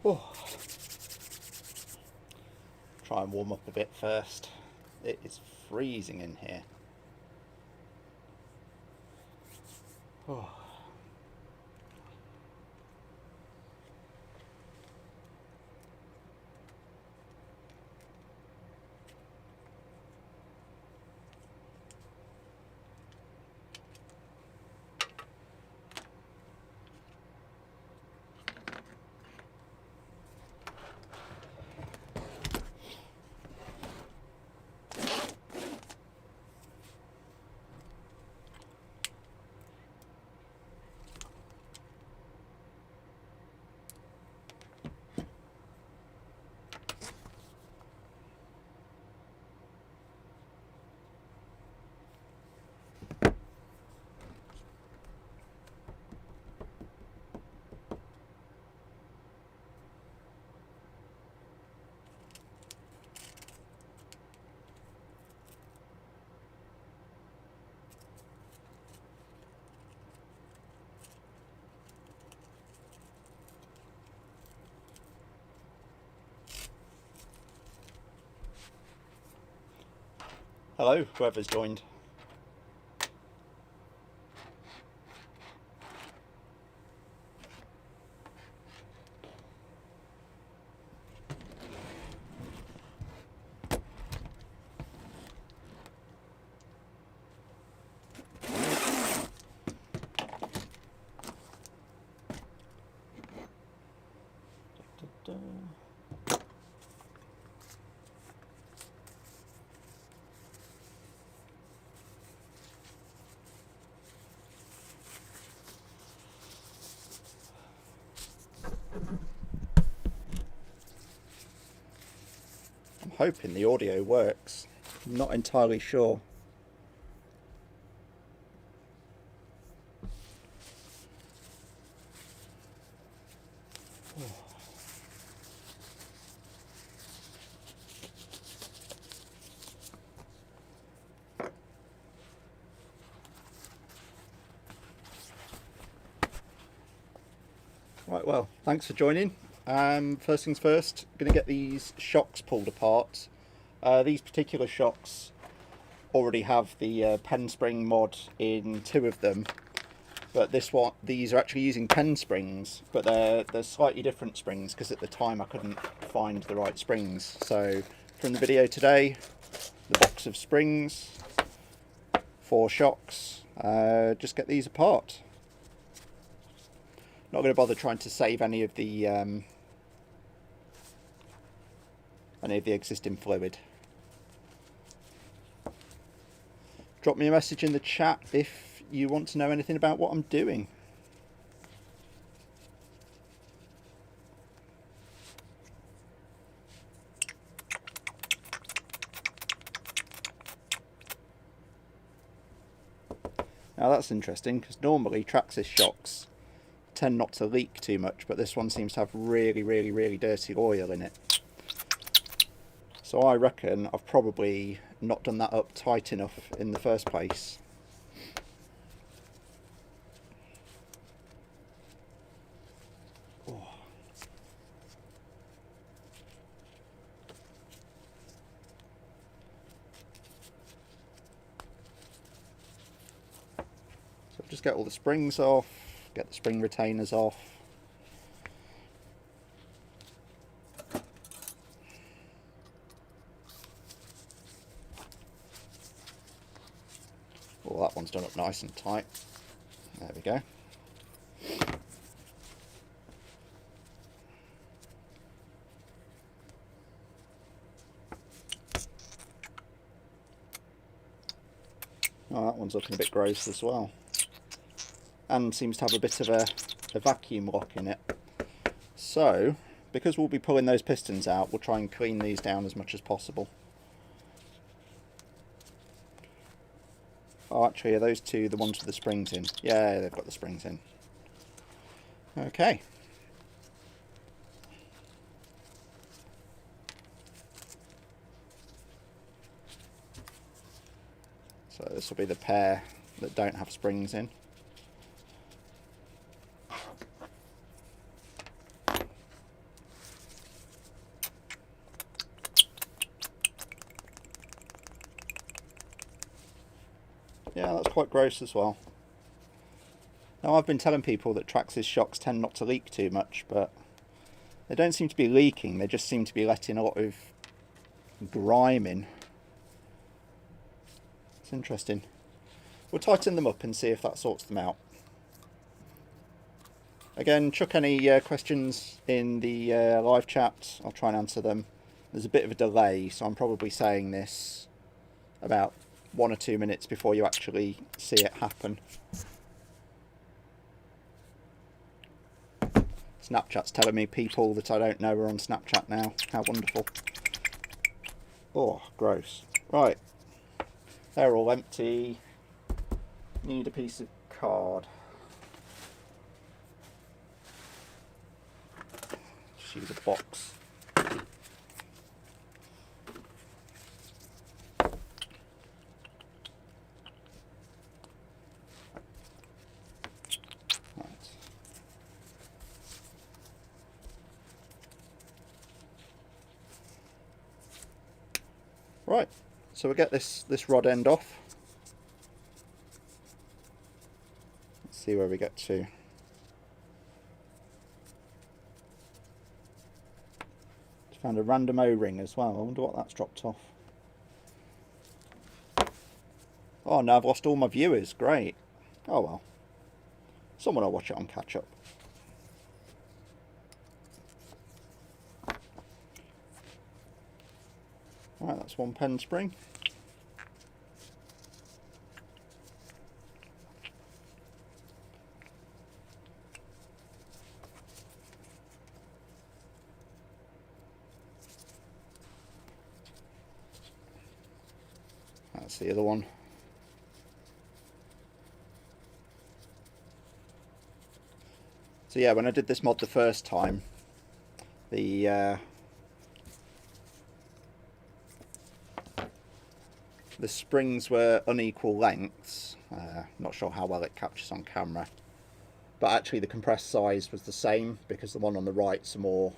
Oh. Try and warm up a bit first. It is freezing in here. Oh. Hello, whoever's joined. I'm hoping the audio works. I'm not entirely sure. Right, well, thanks for joining. First things first, I'm going to get these shocks pulled apart. These particular shocks already have the pen spring mod in 2 of them, but these are actually using pen springs, but they're slightly different springs because at the time I couldn't find the right springs. So from the video today, the box of springs, 4 shocks, just get these apart. Not going to bother trying to save any of the existing fluid. Drop me a message in the chat if you want to know anything about what I'm doing. Now that's interesting because normally Traxxas shocks tend not to leak too much, but this one seems to have really dirty oil in it. So I reckon I've probably not done that up tight enough in the first place. Oh. So just get all the springs off, get the spring retainers off. up nice and tight. There we go. Oh, that one's looking a bit gross as well. And seems to have a bit of a vacuum lock in it. So, because we'll be pulling those pistons out, we'll try and clean these down as much as possible. Oh, actually, are those two the ones with the springs in? Yeah, they've got the springs in. Okay. So this will be the pair that don't have springs in. Yeah, that's quite gross as well. Now, I've been telling people that Traxxas shocks tend not to leak too much, but they don't seem to be leaking, they just seem to be letting a lot of grime in. It's interesting. We'll tighten them up and see if that sorts them out. Again, chuck any questions in the live chat, I'll try and answer them. There's a bit of a delay, so I'm probably saying this about 1 or 2 minutes before you actually see it happen. Snapchat's telling me people that I don't know are on Snapchat now. How wonderful. Oh, gross. Right. They're all empty. Need a piece of card. Just use a box. Right, so we'll get this rod end off. Let's see where we get to. Just found a random O-ring as well. I wonder what that's dropped off. Oh, now I've lost all my viewers. Great. Oh well. Someone will watch it on catch up. Right, that's one pen spring. That's the other one. So yeah, when I did this mod the first time, the springs were unequal lengths. Not sure how well it captures on camera, but actually the compressed size was the same because the one on the right's a more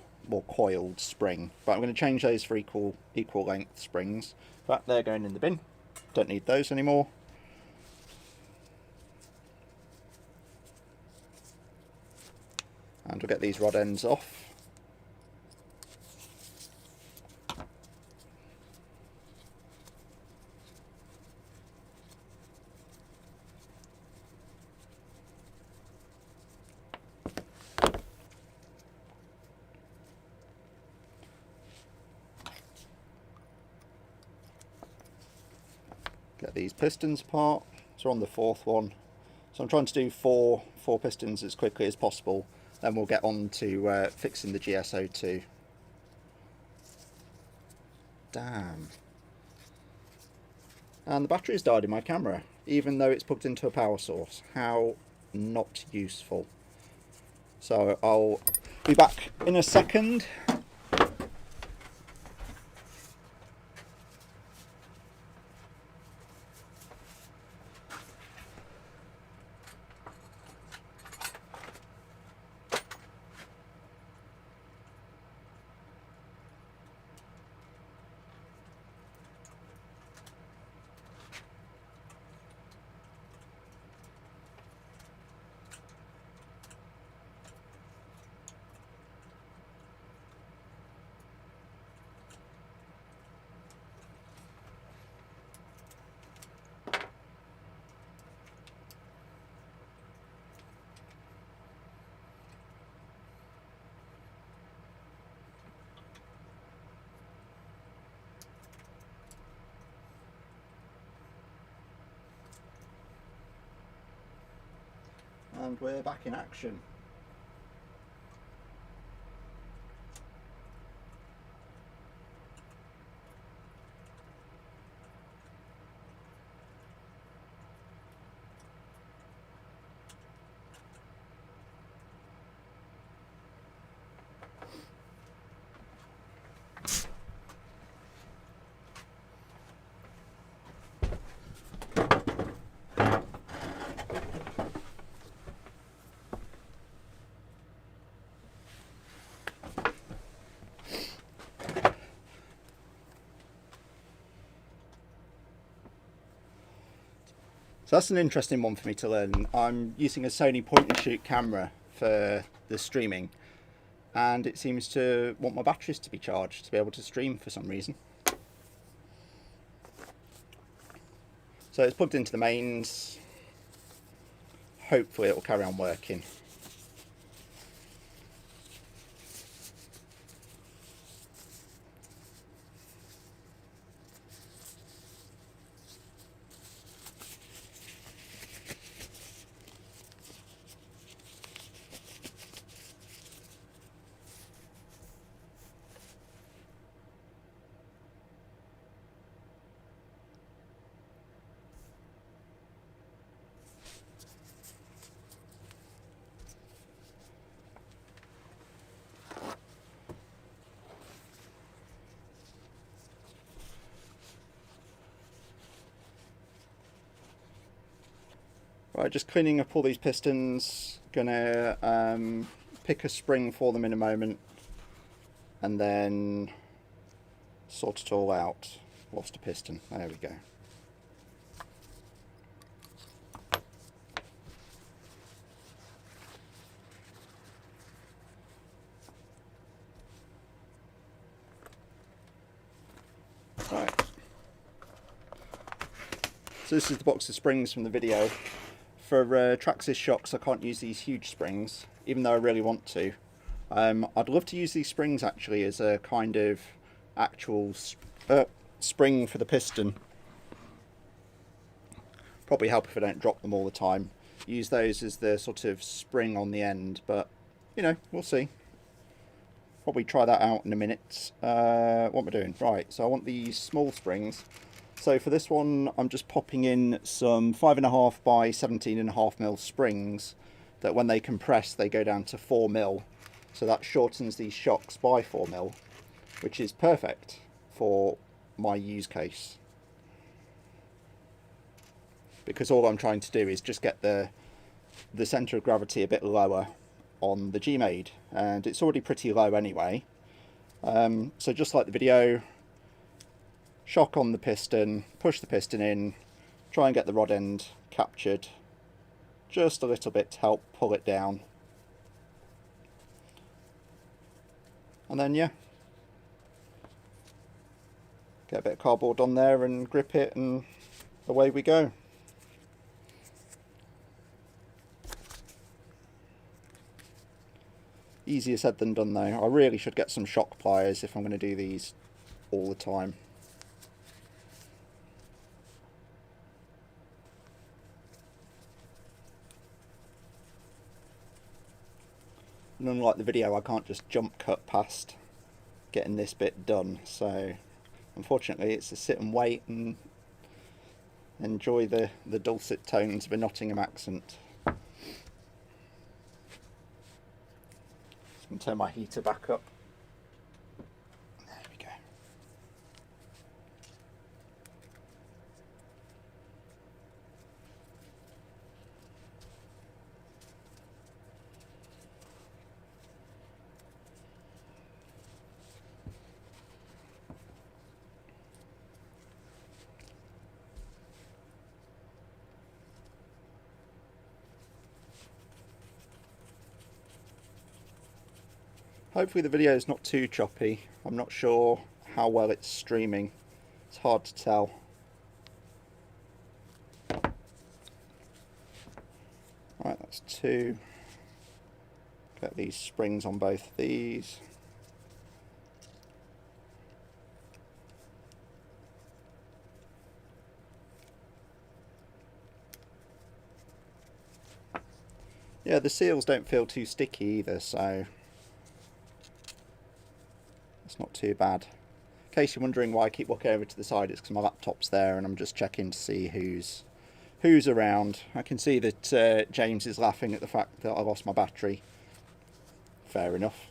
coiled spring. But I'm going to change those for equal length springs. In fact, they're going in the bin. Don't need those anymore. And we'll get these rod ends off. Get these pistons apart. So we're on the fourth one. So I'm trying to do four pistons as quickly as possible. Then we'll get on to fixing the GS02. Damn. And the battery's died in my camera, even though it's plugged into a power source. How not useful. So I'll be back in a second. And we're back in action. So that's an interesting one for me to learn. I'm using a Sony point and shoot camera for the streaming, and it seems to want my batteries to be charged to be able to stream for some reason. So it's plugged into the mains. Hopefully it will carry on working. Right, just cleaning up all these pistons. Gonna pick a spring for them in a moment, and then sort it all out. Lost a piston. There we go. Right. So this is the box of springs from the video. For Traxxas shocks, I can't use these huge springs, even though I really want to. I'd love to use these springs actually as a kind of actual spring for the piston. Probably help if I don't drop them all the time. Use those as the sort of spring on the end, but you know, we'll see. Probably try that out in a minute. What am I doing? Right, so I want these small springs. So for this one, I'm just popping in some 5.5 by 17.5 mil springs that when they compress, they go down to 4 mil. So that shortens these shocks by 4 mil, which is perfect for my use case. Because all I'm trying to do is just get the centre of gravity a bit lower on the GMade, and it's already pretty low anyway. So just like the video, shock on the piston, push the piston in, try and get the rod end captured just a little bit to help pull it down. And then yeah, get a bit of cardboard on there and grip it, and away we go. Easier said than done though. I really should get some shock pliers if I'm going to do these all the time. And unlike the video, I can't just jump cut past getting this bit done, so unfortunately it's to sit and wait and enjoy the dulcet tones of a Nottingham accent. Just going to turn my heater back up. There we go. Hopefully the video is not too choppy. I'm not sure how well it's streaming. It's hard to tell. Right, that's 2. Get these springs on both of these. Yeah, the seals don't feel too sticky either, so it's not too bad. In case you're wondering why I keep looking over to the side, it's because my laptop's there and I'm just checking to see who's around. I can see that James is laughing at the fact that I lost my battery. Fair enough.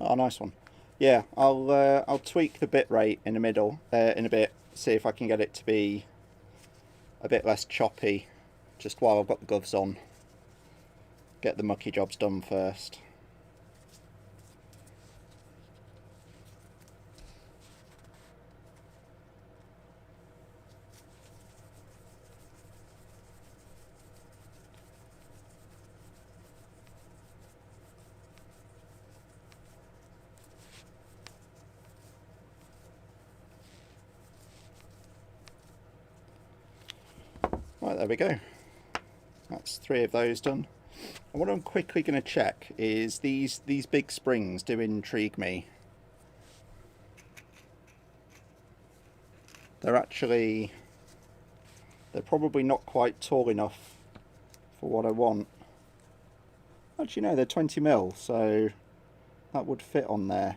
Oh, nice one. Yeah, I'll tweak the bit rate in the middle in a bit, see if I can get it to be a bit less choppy, just while I've got the gloves on. Get the mucky jobs done first. Right, there we go. That's 3 of those done. And what I'm quickly going to check is these big springs do intrigue me. They're probably not quite tall enough for what I want. Actually no, they're 20mm, so that would fit on there.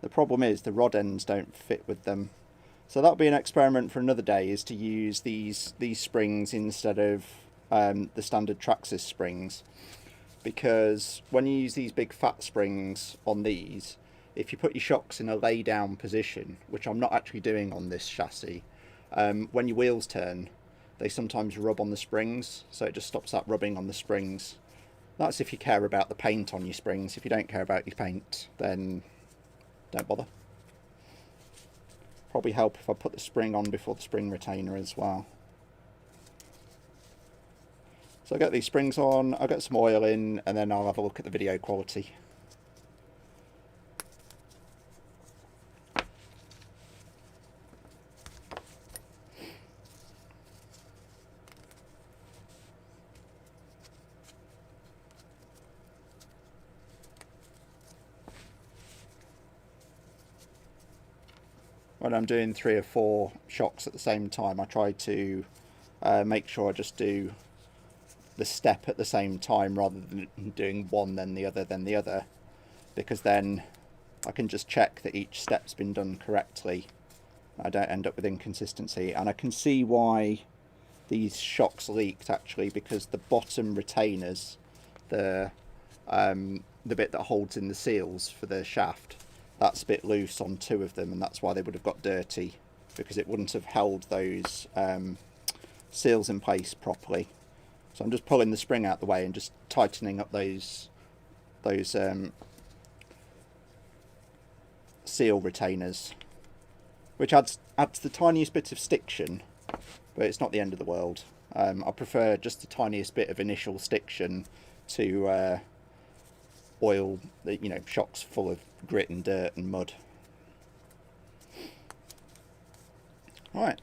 The problem is the rod ends don't fit with them. So that'll be an experiment for another day, is to use these springs instead of the standard Traxxas springs, because when you use these big fat springs on these, if you put your shocks in a lay down position, which I'm not actually doing on this chassis, when your wheels turn they sometimes rub on the springs, so it just stops that rubbing on the springs. That's if you care about the paint on your springs. If you don't care about your paint, then don't bother. Probably help if I put the spring on before the spring retainer as well. So I'll get these springs on, I'll get some oil in, and then I'll have a look at the video quality. When I'm doing 3 or 4 shocks at the same time, I try to make sure I just do the step at the same time rather than doing one then the other, because then I can just check that each step's been done correctly. I don't end up with inconsistency, and I can see why these shocks leaked actually, because the bottom retainers, the bit that holds in the seals for the shaft, that's a bit loose on 2 of them, and that's why they would have got dirty, because it wouldn't have held those seals in place properly. So I'm just pulling the spring out the way and just tightening up those seal retainers, which adds the tiniest bit of stiction, but it's not the end of the world. I prefer just the tiniest bit of initial stiction to oil, shocks full of grit and dirt and mud. Right,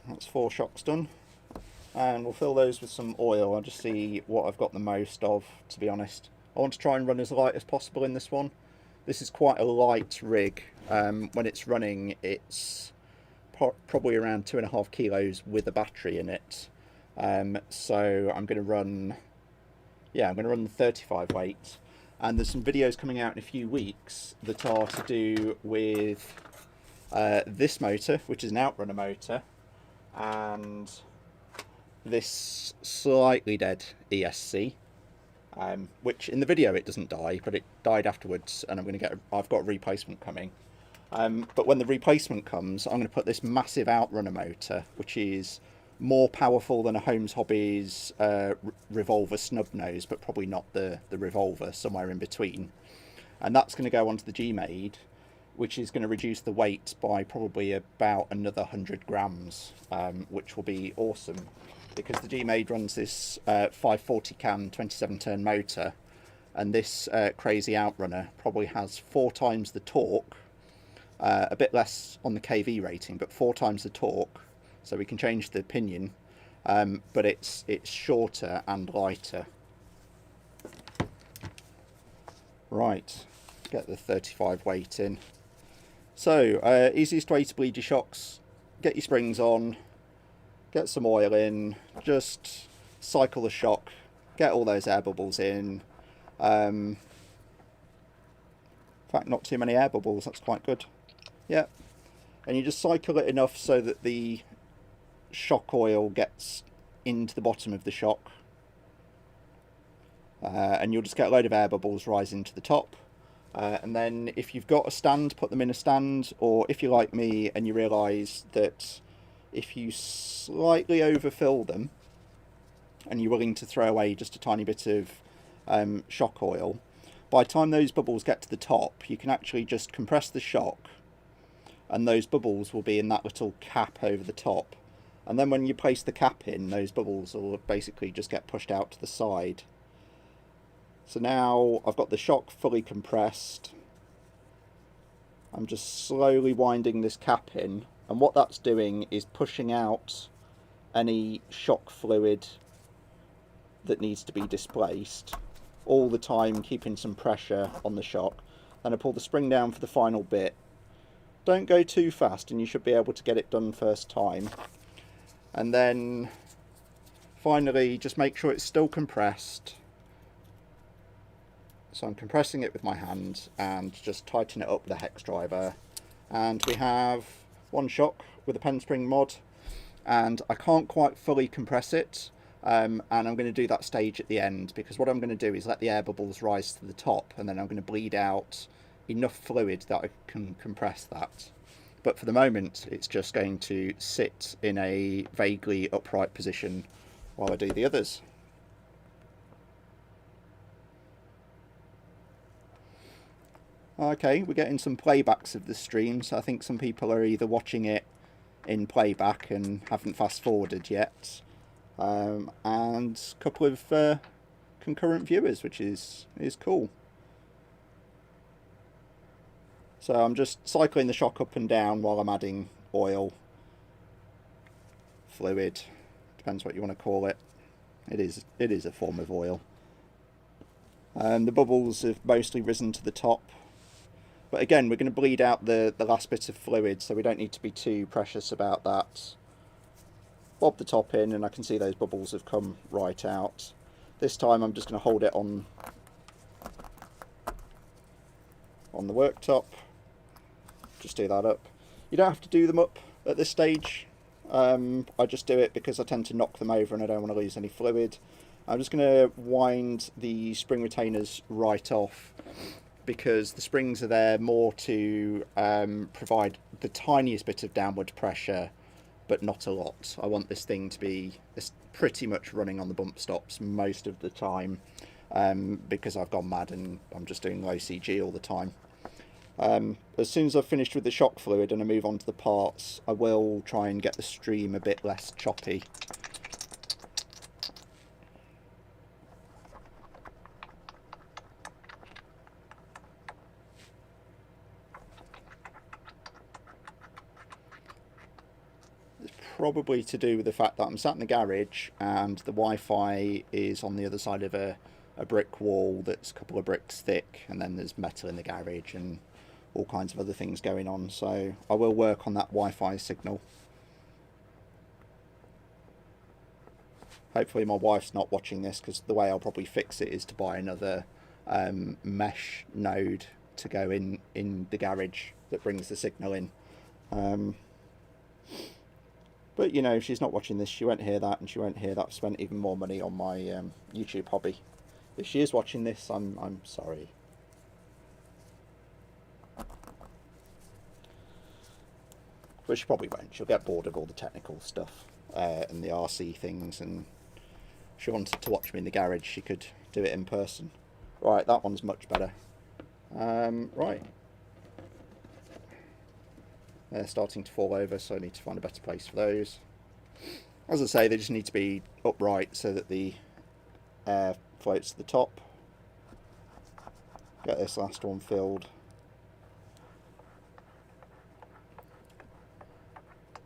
that's 4 shocks done, and we'll fill those with some oil. I'll just see what I've got the most of, to be honest. I want to try and run as light as possible in this one. This is quite a light rig. When it's running, it's probably around 2.5 kilos with a battery in it. So I'm going to run, the 35 weight. And there's some videos coming out in a few weeks that are to do with this motor, which is an outrunner motor, and this slightly dead ESC, which in the video it doesn't die, but it died afterwards, and I've got a replacement coming. But when the replacement comes, I'm going to put this massive outrunner motor, which is more powerful than a Holmes Hobbies revolver snub nose, but probably not the revolver, somewhere in between. And that's going to go onto the GMade, which is going to reduce the weight by probably about another 100 grams, which will be awesome, because the GMade runs this 540 can 27 turn motor, and this crazy outrunner probably has 4 times the torque, a bit less on the kV rating, but 4 times the torque. So we can change the pinion, but it's shorter and lighter. Right, get the 35 weight in. So easiest way to bleed your shocks: get your springs on, get some oil in, just cycle the shock, get all those air bubbles in. In fact, not too many air bubbles, that's quite good. Yep. And you just cycle it enough so that the shock oil gets into the bottom of the shock. And you'll just get a load of air bubbles rising to the top. And then if you've got a stand, put them in a stand, or if you're like me and you realise that if you slightly overfill them and you're willing to throw away just a tiny bit of shock oil, by the time those bubbles get to the top, you can actually just compress the shock, and those bubbles will be in that little cap over the top. And then when you place the cap in, those bubbles will basically just get pushed out to the side. So now I've got the shock fully compressed. I'm just slowly winding this cap in, and what that's doing is pushing out any shock fluid that needs to be displaced, all the time keeping some pressure on the shock. Then I pull the spring down for the final bit. Don't go too fast and you should be able to get it done first time. And then finally just make sure it's still compressed. So I'm compressing it with my hand and just tighten it up with a hex driver. And we have one shock with a pen spring mod, and I can't quite fully compress it. And I'm going to do that stage at the end, because what I'm going to do is let the air bubbles rise to the top, and then I'm going to bleed out enough fluid that I can compress that. But for the moment it's just going to sit in a vaguely upright position while I do the others. Okay, we're getting some playbacks of the stream, so I think some people are either watching it in playback and haven't fast forwarded yet, and a couple of concurrent viewers, which is cool. So I'm just cycling the shock up and down while I'm adding oil, fluid, depends what you want to call it. It is a form of oil. The bubbles have mostly risen to the top, but again we're going to bleed out the last bit of fluid, so we don't need to be too precious about that. Bob the top in, and I can see those bubbles have come right out. This time I'm just going to hold it on the worktop. Just do that up. You don't have to do them up at this stage. I just do it because I tend to knock them over and I don't want to lose any fluid. I'm just going to wind the spring retainers right off, because the springs are there more to provide the tiniest bit of downward pressure, but not a lot. I want this thing to be pretty much running on the bump stops most of the time, because I've gone mad and I'm just doing low CG all the time. As soon as I've finished with the shock fluid and I move on to the parts, I will try and get the stream a bit less choppy. It's probably to do with the fact that I'm sat in the garage and the Wi-Fi is on the other side of a brick wall that's a couple of bricks thick, and then there's metal in the garage and all kinds of other things going on, so I will work on that Wi-Fi signal. Hopefully my wife's not watching this, because the way I'll probably fix it is to buy another mesh node to go in the garage that brings the signal in. But you know, if she's not watching this, she won't hear that, and she won't hear that I've spent even more money on my YouTube hobby. If she is watching this, I'm sorry. But she probably won't. She'll get bored of all the technical stuff and the RC things, and if she wanted to watch me in the garage, she could do it in person. Right, that one's much better. Right. They're starting to fall over, so I need to find a better place for those. As I say, they just need to be upright so that the air floats to the top. Get this last one filled.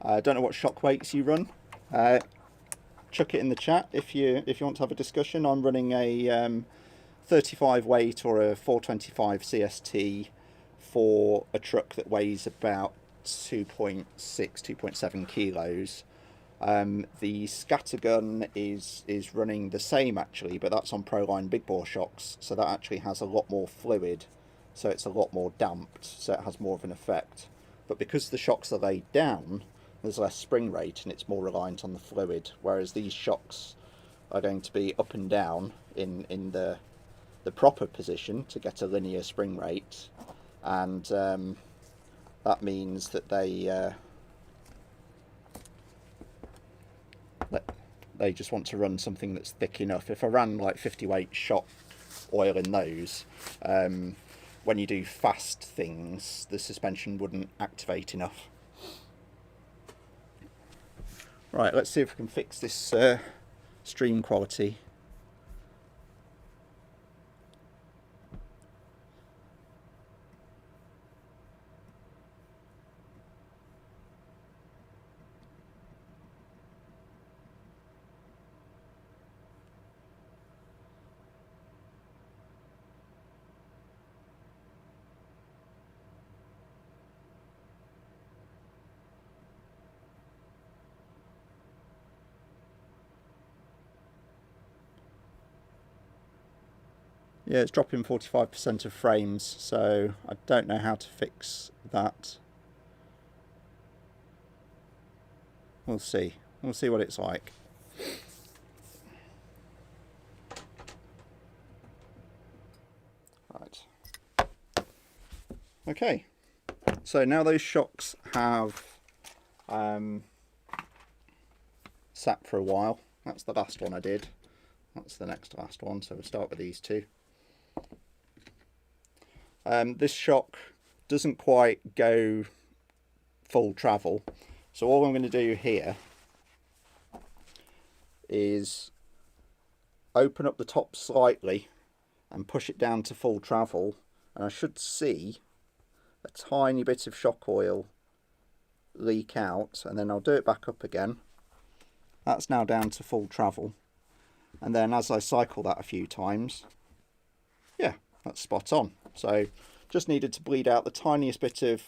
I don't know what shock weights you run. Chuck it in the chat if you want to have a discussion. I'm running a 35 weight or a 425 CST for a truck that weighs about 2.6, 2.7 kilos. The scattergun is running the same actually, but that's on Proline big bore shocks, so that actually has a lot more fluid, so it's a lot more damped, so it has more of an effect. But because the shocks are laid down, there's less spring rate and it's more reliant on the fluid, whereas these shocks are going to be up and down in the proper position to get a linear spring rate, and that means that they just want to run something that's thick enough. If I ran like 50 weight shock oil in those, when you do fast things, the suspension wouldn't activate enough. Right, let's see if we can fix this stream quality. Yeah, it's dropping 45% of frames, so I don't know how to fix that. We'll see. We'll see what it's like. Right. Okay. So now those shocks have sat for a while. That's the last one I did. That's the next last one, so we'll start with these two. This shock doesn't quite go full travel, so all I'm going to do here is open up the top slightly and push it down to full travel, and I should see a tiny bit of shock oil leak out, and then I'll do it back up again. That's now down to full travel, and then as I cycle that a few times, yeah, that's spot on. So just needed to bleed out the tiniest bit of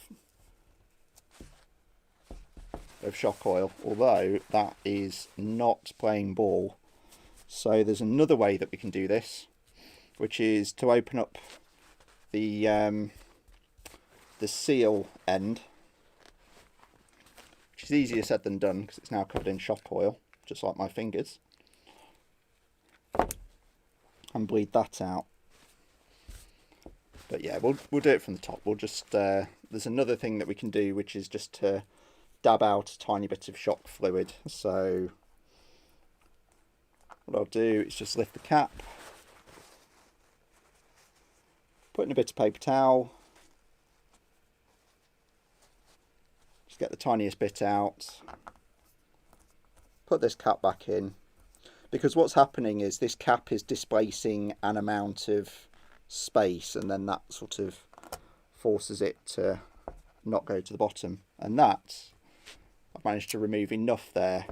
shock oil, although that is not playing ball. So there's another way that we can do this, which is to open up the seal end, which is easier said than done because it's now covered in shock oil, just like my fingers, and bleed that out. But yeah, we'll do it from the top. We'll just there's another thing that we can do, which is just to dab out a tiny bit of shock fluid. So what I'll do is just lift the cap, put in a bit of paper towel, just get the tiniest bit out, put this cap back in, because what's happening is this cap is displacing an amount of space, and then that sort of forces it to not go to the bottom, and that I've managed to remove enough there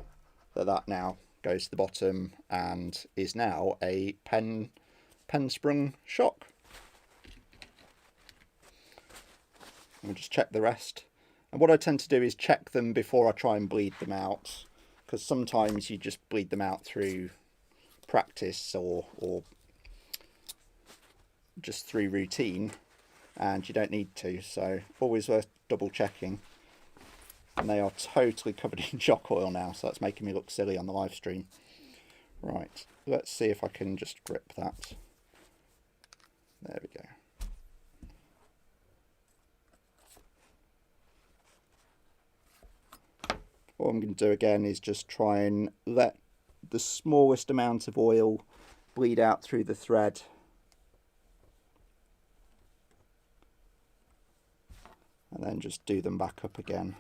that now goes to the bottom and is now a pen sprung shock. We'll just check the rest, and what I tend to do is check them before I try and bleed them out, because sometimes you just bleed them out through practice or just through routine, and you don't need to, so always worth double checking. And they are totally covered in shock oil now, so that's making me look silly on the live stream. Right, let's see if I can just grip that. There we go. What I'm going to do again is just try and let the smallest amount of oil bleed out through the thread. And then just do them back up again.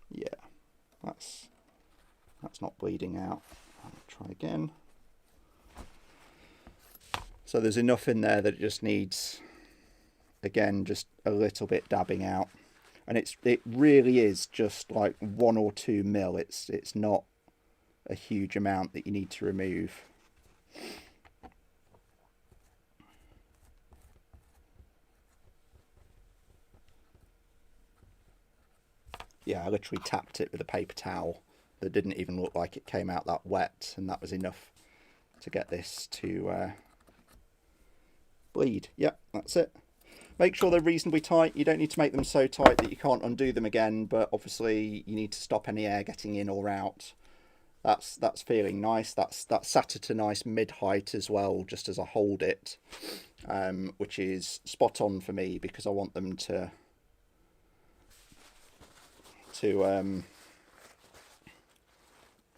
Yeah, that's not bleeding out. I'll try again. So there's enough in there that it just needs, again, just a little bit dabbing out. And it really is just like 1 or 2 mil. It's not a huge amount that you need to remove. Yeah, I literally tapped it with a paper towel that didn't even look like it came out that wet, and that was enough to get this to bleed. Yep, that's it. Make sure they're reasonably tight. You don't need to make them so tight that you can't undo them again, but obviously you need to stop any air getting in or out. That's feeling nice. That's sat at a nice mid-height as well, just as I hold it, which is spot on for me because I want them to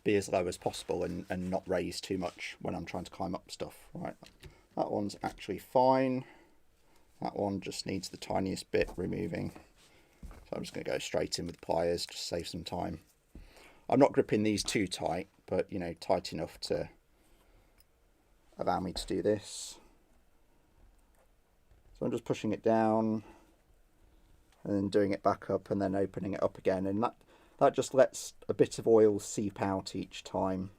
be as low as possible and not raise too much when I'm trying to climb up stuff. Right, that one's actually fine. That one just needs the tiniest bit removing. So I'm just going to go straight in with pliers, just save some time. I'm not gripping these too tight, but you know, tight enough to allow me to do this. So I'm just pushing it down and then doing it back up and then opening it up again, and that just lets a bit of oil seep out each time.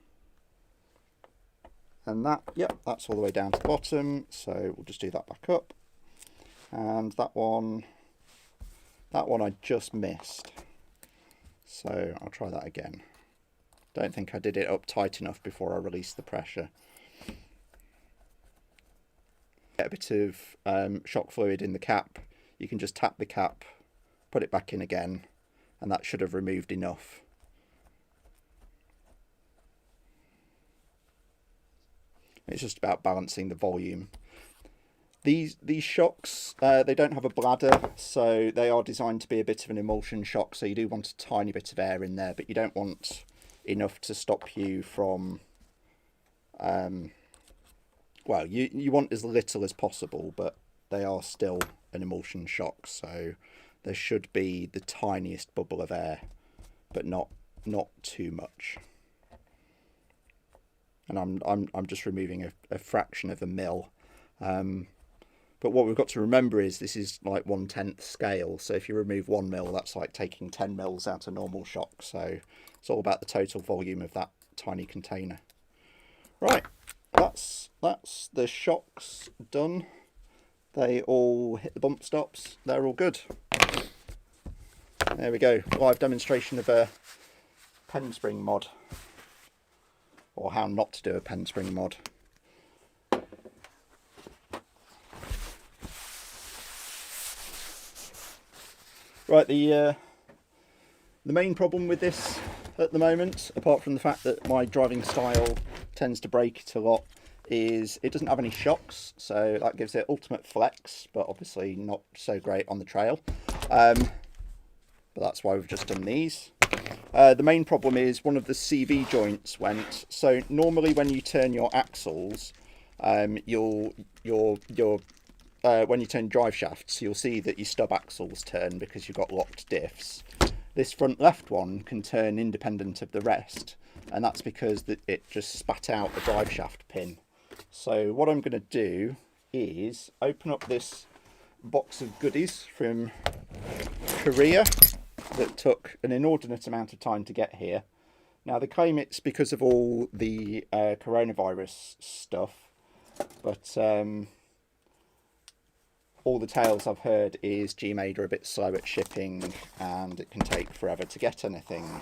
And that, yep, that's all the way down to the bottom, so we'll just do that back up. And that one I just missed, so I'll try that again. Don't think I did it up tight enough before I released the pressure. Get a bit of shock fluid in the cap. You can just tap the cap, put it back in again, and that should have removed enough. It's just about balancing the volume. These shocks, they don't have a bladder, so they are designed to be a bit of an emulsion shock, so you do want a tiny bit of air in there, but you don't want enough to stop you from, well, you want as little as possible, but they are still an emulsion shock, so there should be the tiniest bubble of air, but not too much. And I'm just removing a fraction of a mil. But what we've got to remember is this is like 1/10 scale, so if you remove 1 mil, that's like taking 10 mils out of normal shock, so it's all about the total volume of that tiny container. Right, that's the shocks done. They all hit the bump stops, they're all good. There we go, live demonstration of a pen spring mod, or how not to do a pen spring mod. Right, the main problem with this at the moment, apart from the fact that my driving style tends to break it a lot, is it doesn't have any shocks, so that gives it ultimate flex, but obviously not so great on the trail. But that's why we've just done these. The main problem is one of the CV joints went. So normally when you turn your axles, when you turn drive shafts, you'll see that your stub axles turn because you've got locked diffs. This front left one can turn independent of the rest, and that's because it just spat out the drive shaft pin. So what I'm going to do is open up this box of goodies from Korea that took an inordinate amount of time to get here. Now they claim it's because of all the coronavirus stuff, but all the tales I've heard is GMade are a bit slow at shipping and it can take forever to get anything.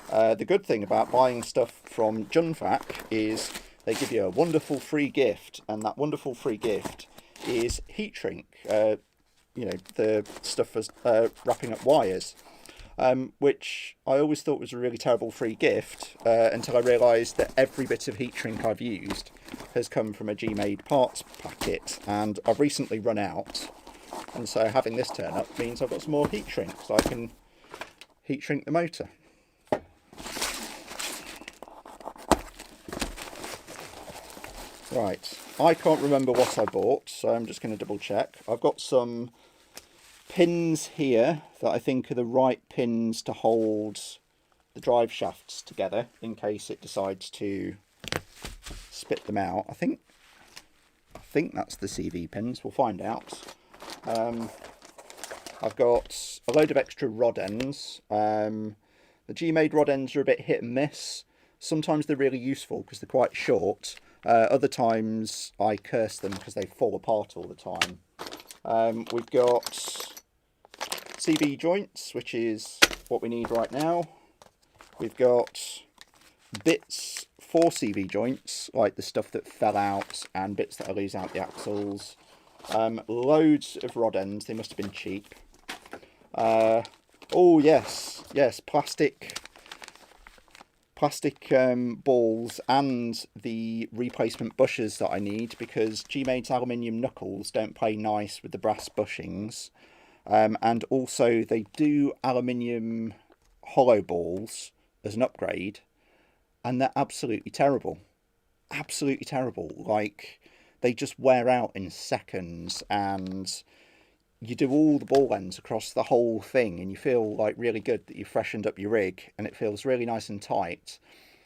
The good thing about buying stuff from Junfac is they give you a wonderful free gift, and that wonderful free gift is heat shrink, you know, the stuff for wrapping up wires, which I always thought was a really terrible free gift until I realised that every bit of heat shrink I've used has come from a GMade parts packet, and I've recently run out, and so having this turn up means I've got some more heat shrink, so I can heat shrink the motor. Right, I can't remember what I bought, so I'm just going to double check. I've got some pins here that I think are the right pins to hold the drive shafts together in case it decides to spit them out. I think that's the CV pins. We'll find out. I've got a load of extra rod ends. The GMade rod ends are a bit hit and miss. Sometimes they're really useful because they're quite short. Other times I curse them because they fall apart all the time. We've got CV joints, which is what we need right now. We've got bits for CV joints, like the stuff that fell out and bits that I lose out the axles. Loads of rod ends. They must have been cheap. Oh yes, plastic balls and the replacement bushers that I need, because GMade's aluminium knuckles don't play nice with the brass bushings, and also they do aluminium hollow balls as an upgrade, and they're absolutely terrible. Like, they just wear out in seconds, and you do all the ball ends across the whole thing and you feel like really good that you freshened up your rig and it feels really nice and tight,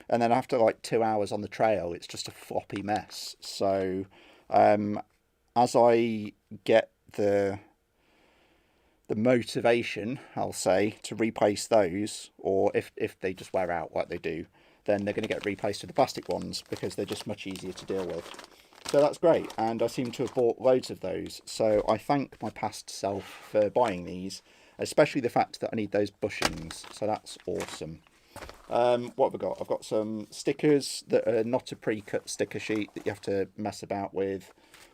and then after like 2 hours on the trail it's just a floppy mess. So as I get the motivation, I'll say, to replace those, or if they just wear out like they do, then they're going to get replaced with the plastic ones because they're just much easier to deal with. So that's great, and I seem to have bought loads of those, so I thank my past self for buying these, especially the fact that I need those bushings, so that's awesome. What have I got? I've got some stickers that are not a pre-cut sticker sheet that you have to mess about with.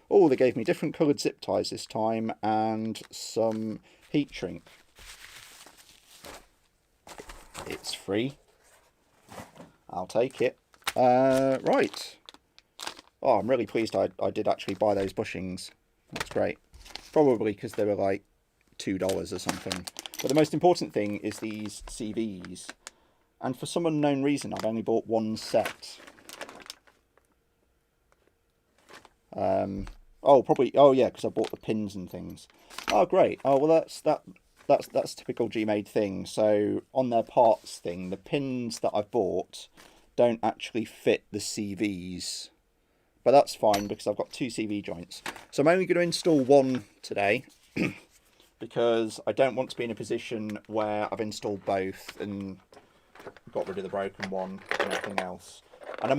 Oh, they gave me different coloured zip ties this time, and some heat shrink. It's free. I'll take it. Right. Oh, I'm really pleased I did actually buy those bushings. That's great. Probably because they were like $2 or something. But the most important thing is these CVs. And for some unknown reason, I've only bought one set. Oh yeah, because I bought the pins and things. Oh, great. Oh, well, that's typical GMade thing. So on their parts thing, the pins that I've bought don't actually fit the CVs. But that's fine because I've got 2 CV joints. So I'm only going to install one today because I don't want to be in a position where I've installed both and got rid of the broken one and everything else. And I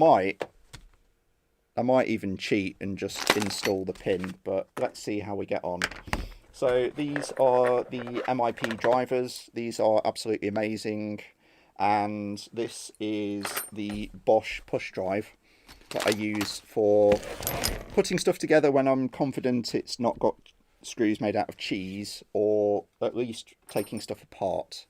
might even cheat and just install the pin, but let's see how we get on. So these are the MIP drivers. These are absolutely amazing. And this is the Bosch push drive that I use for putting stuff together when I'm confident it's not got screws made out of cheese, or at least taking stuff apart.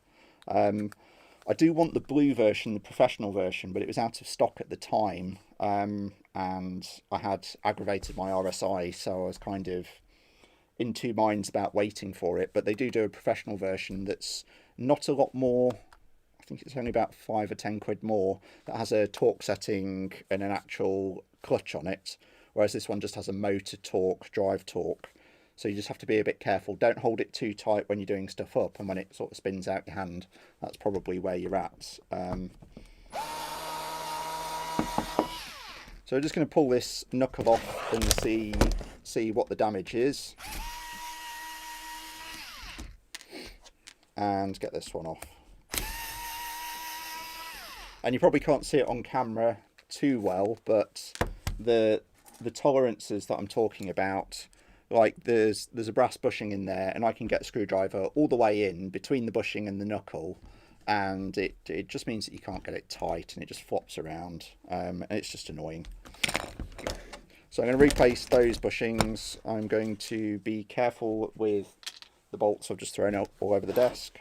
I do want the blue version, the professional version, but it was out of stock at the time, and I had aggravated my RSI, so I was kind of in two minds about waiting for it. But they do a professional version that's not a lot more. I think it's only about 5 or 10 quid more, that has a torque setting and an actual clutch on it, whereas this one just has a motor torque, drive torque. So you just have to be a bit careful. Don't hold it too tight when you're doing stuff up, and when it sort of spins out your hand, that's probably where you're at. So I'm just going to pull this knuckle off and see what the damage is, and get this one off. And you probably can't see it on camera too well, but the tolerances that I'm talking about, like there's a brass bushing in there, and I can get a screwdriver all the way in between the bushing and the knuckle, and it just means that you can't get it tight and it just flops around, and it's just annoying. So I'm going to replace those bushings. I'm going to be careful with the bolts I've just thrown out all over the desk.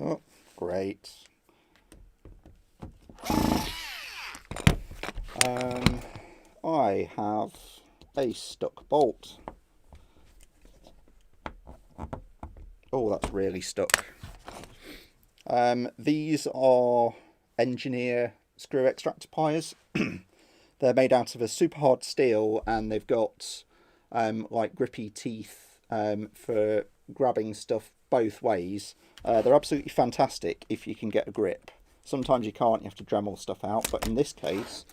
Oh, great. I have a stuck bolt. Oh, that's really stuck. These are engineer screw extractor pliers. They're made out of a super hard steel, and they've got like grippy teeth for grabbing stuff both ways. They're absolutely fantastic if you can get a grip. Sometimes you can't, you have to Dremel stuff out, but in this case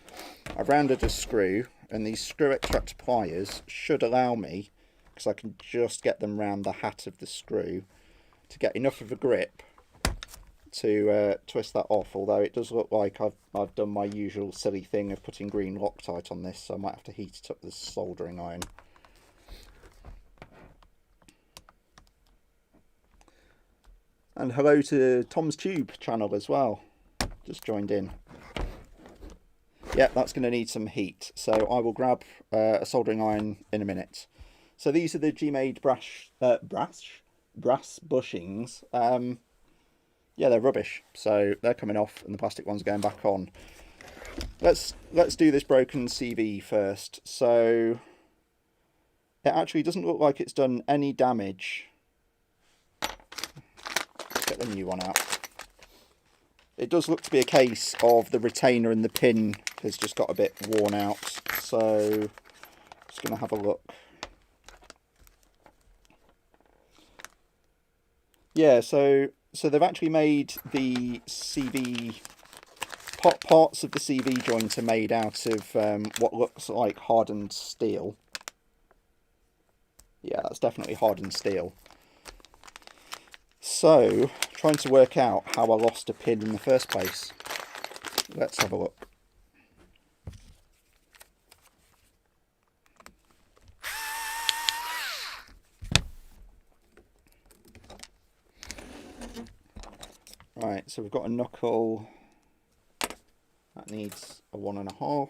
I've rounded a screw, and these screw extractor pliers should allow me, because I can just get them round the hat of the screw, to get enough of a grip to twist that off. Although it does look like I've done my usual silly thing of putting green Loctite on this, so I might have to heat it up with a soldering iron. And hello to Tom's Tube channel as well, just joined in. Yeah, that's going to need some heat, so I will grab a soldering iron in a minute. So these are the GMade brass bushings. Yeah, they're rubbish, so they're coming off and the plastic ones are going back on. Let's do this broken CV first. So it actually doesn't look like it's done any damage. Get the new one out. It does look to be a case of the retainer and the pin has just got a bit worn out, so just going to have a look. Yeah, so they've actually made the CV, parts of the CV joint are made out of what looks like hardened steel. Yeah, that's definitely hardened steel. So, trying to work out how I lost a pin in the first place. Let's have a look. Right, so we've got a knuckle that needs a 1.5.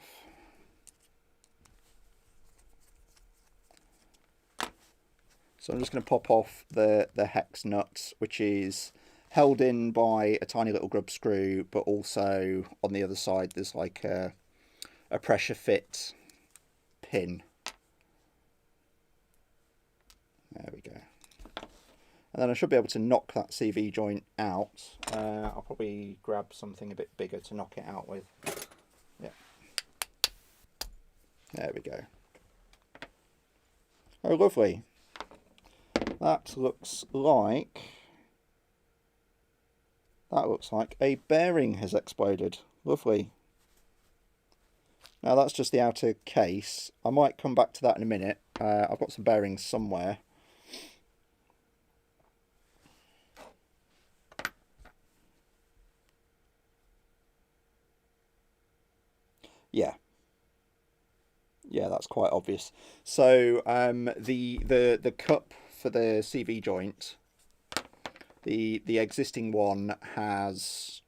So I'm just going to pop off the hex nut, which is held in by a tiny little grub screw, but also on the other side there's like a pressure fit pin. There we go. And then I should be able to knock that CV joint out. I'll probably grab something a bit bigger to knock it out with. Yeah. There we go. Oh, lovely. That looks like a bearing has exploded. Lovely. Now that's just the outer case. I might come back to that in a minute. I've got some bearings somewhere. Yeah, that's quite obvious. So the cup for the CV joint, the existing one has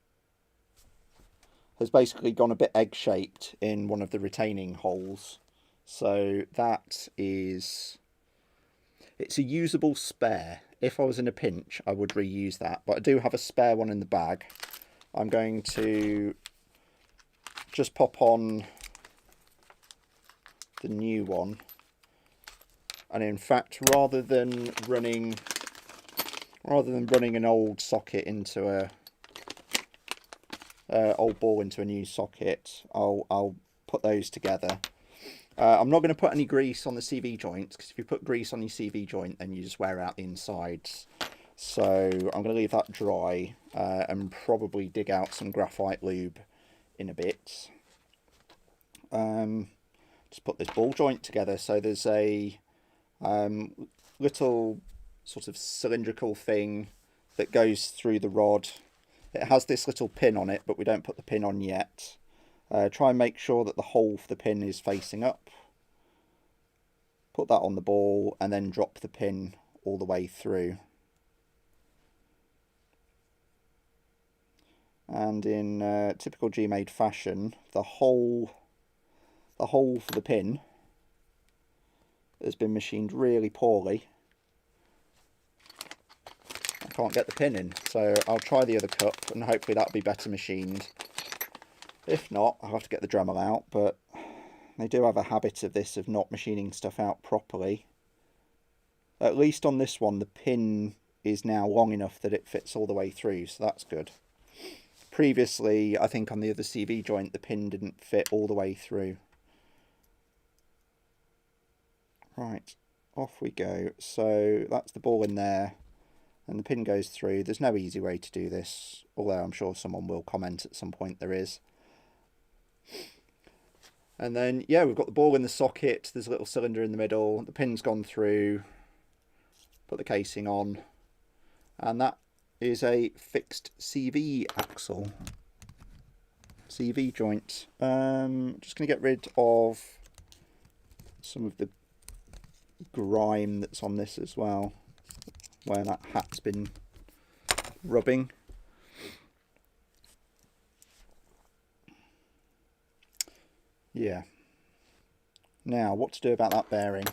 basically gone a bit egg-shaped in one of the retaining holes. So it's a usable spare. If I was in a pinch, I would reuse that, but I do have a spare one in the bag. I'm going to just pop on the new one, and in fact, rather than running an old socket into old ball into a new socket, I'll put those together. I'm not going to put any grease on the CV joints, because if you put grease on your CV joint then you just wear out the insides. So I'm going to leave that dry and probably dig out some graphite lube in a bit. Just put this ball joint together. So there's a little sort of cylindrical thing that goes through the rod. It has this little pin on it, but we don't put the pin on yet. Try and make sure that the hole for the pin is facing up. Put that on the ball and then drop the pin all the way through. And in typical GMade fashion, the hole for the pin has been machined really poorly. I can't get the pin in, so I'll try the other cup and hopefully that'll be better machined. If not, I'll have to get the Dremel out, but they do have a habit of this, of not machining stuff out properly. At least on this one, the pin is now long enough that it fits all the way through, so that's good. previously, I think on the other CV joint, the pin didn't fit all the way through. Right, off we go. So that's the ball in there, and the pin goes through. There's no easy way to do this, although I'm sure someone will comment at some point there is. And then, yeah, we've got the ball in the socket. There's a little cylinder in the middle. The pin's gone through. Put the casing on. And that is a fixed CV axle. CV joint. Just going to get rid of some of the grime that's on this as well, where that hat's been rubbing. Yeah. Now, what to do about that bearing?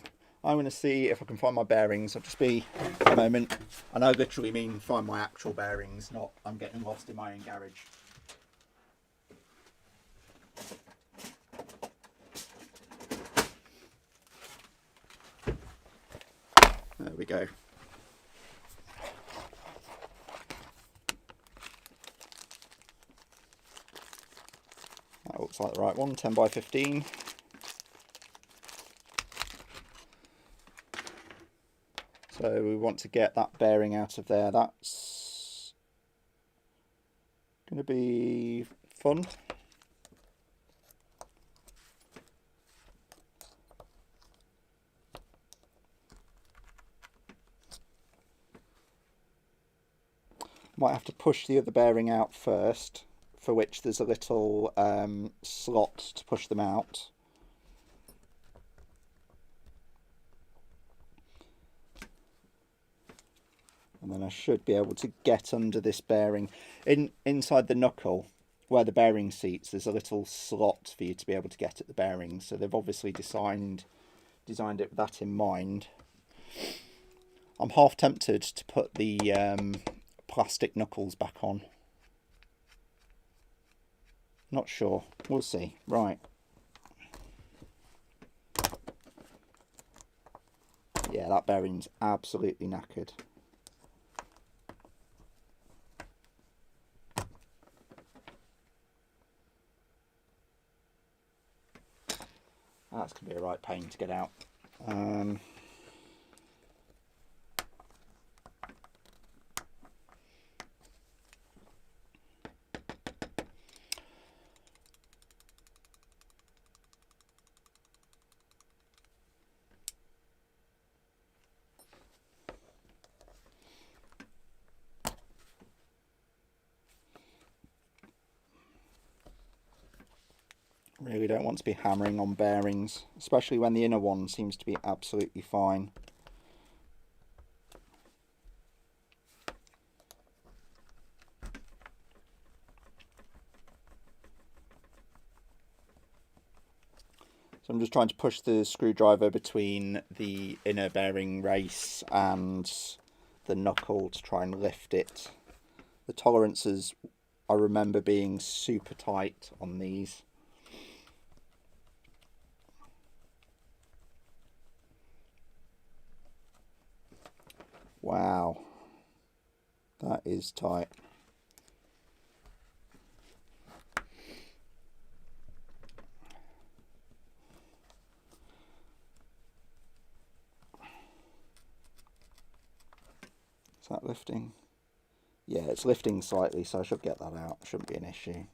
I'm going to see if I can find my bearings. I'll just be a moment. And I literally mean find my actual bearings, not I'm getting lost in my own garage. There we go. That looks like the right one, 10 by 15. So we want to get that bearing out of there. That's going to be fun. Might have to push the other bearing out first, for which there's a little slot to push them out. And then I should be able to get under this bearing. Inside the knuckle, where the bearing seats, there's a little slot for you to be able to get at the bearings. So they've obviously designed it with that in mind. I'm half tempted to put the plastic knuckles back on. Not sure. We'll see. Right. Yeah, that bearing's absolutely knackered. That's going to be a right pain to get out. Really don't want to be hammering on bearings, especially when the inner one seems to be absolutely fine. So I'm just trying to push the screwdriver between the inner bearing race and the knuckle to try and lift it. The tolerances I remember being super tight on these. Wow, that is tight. Is that lifting? Yeah, it's lifting slightly, so I should get that out. Shouldn't be an issue.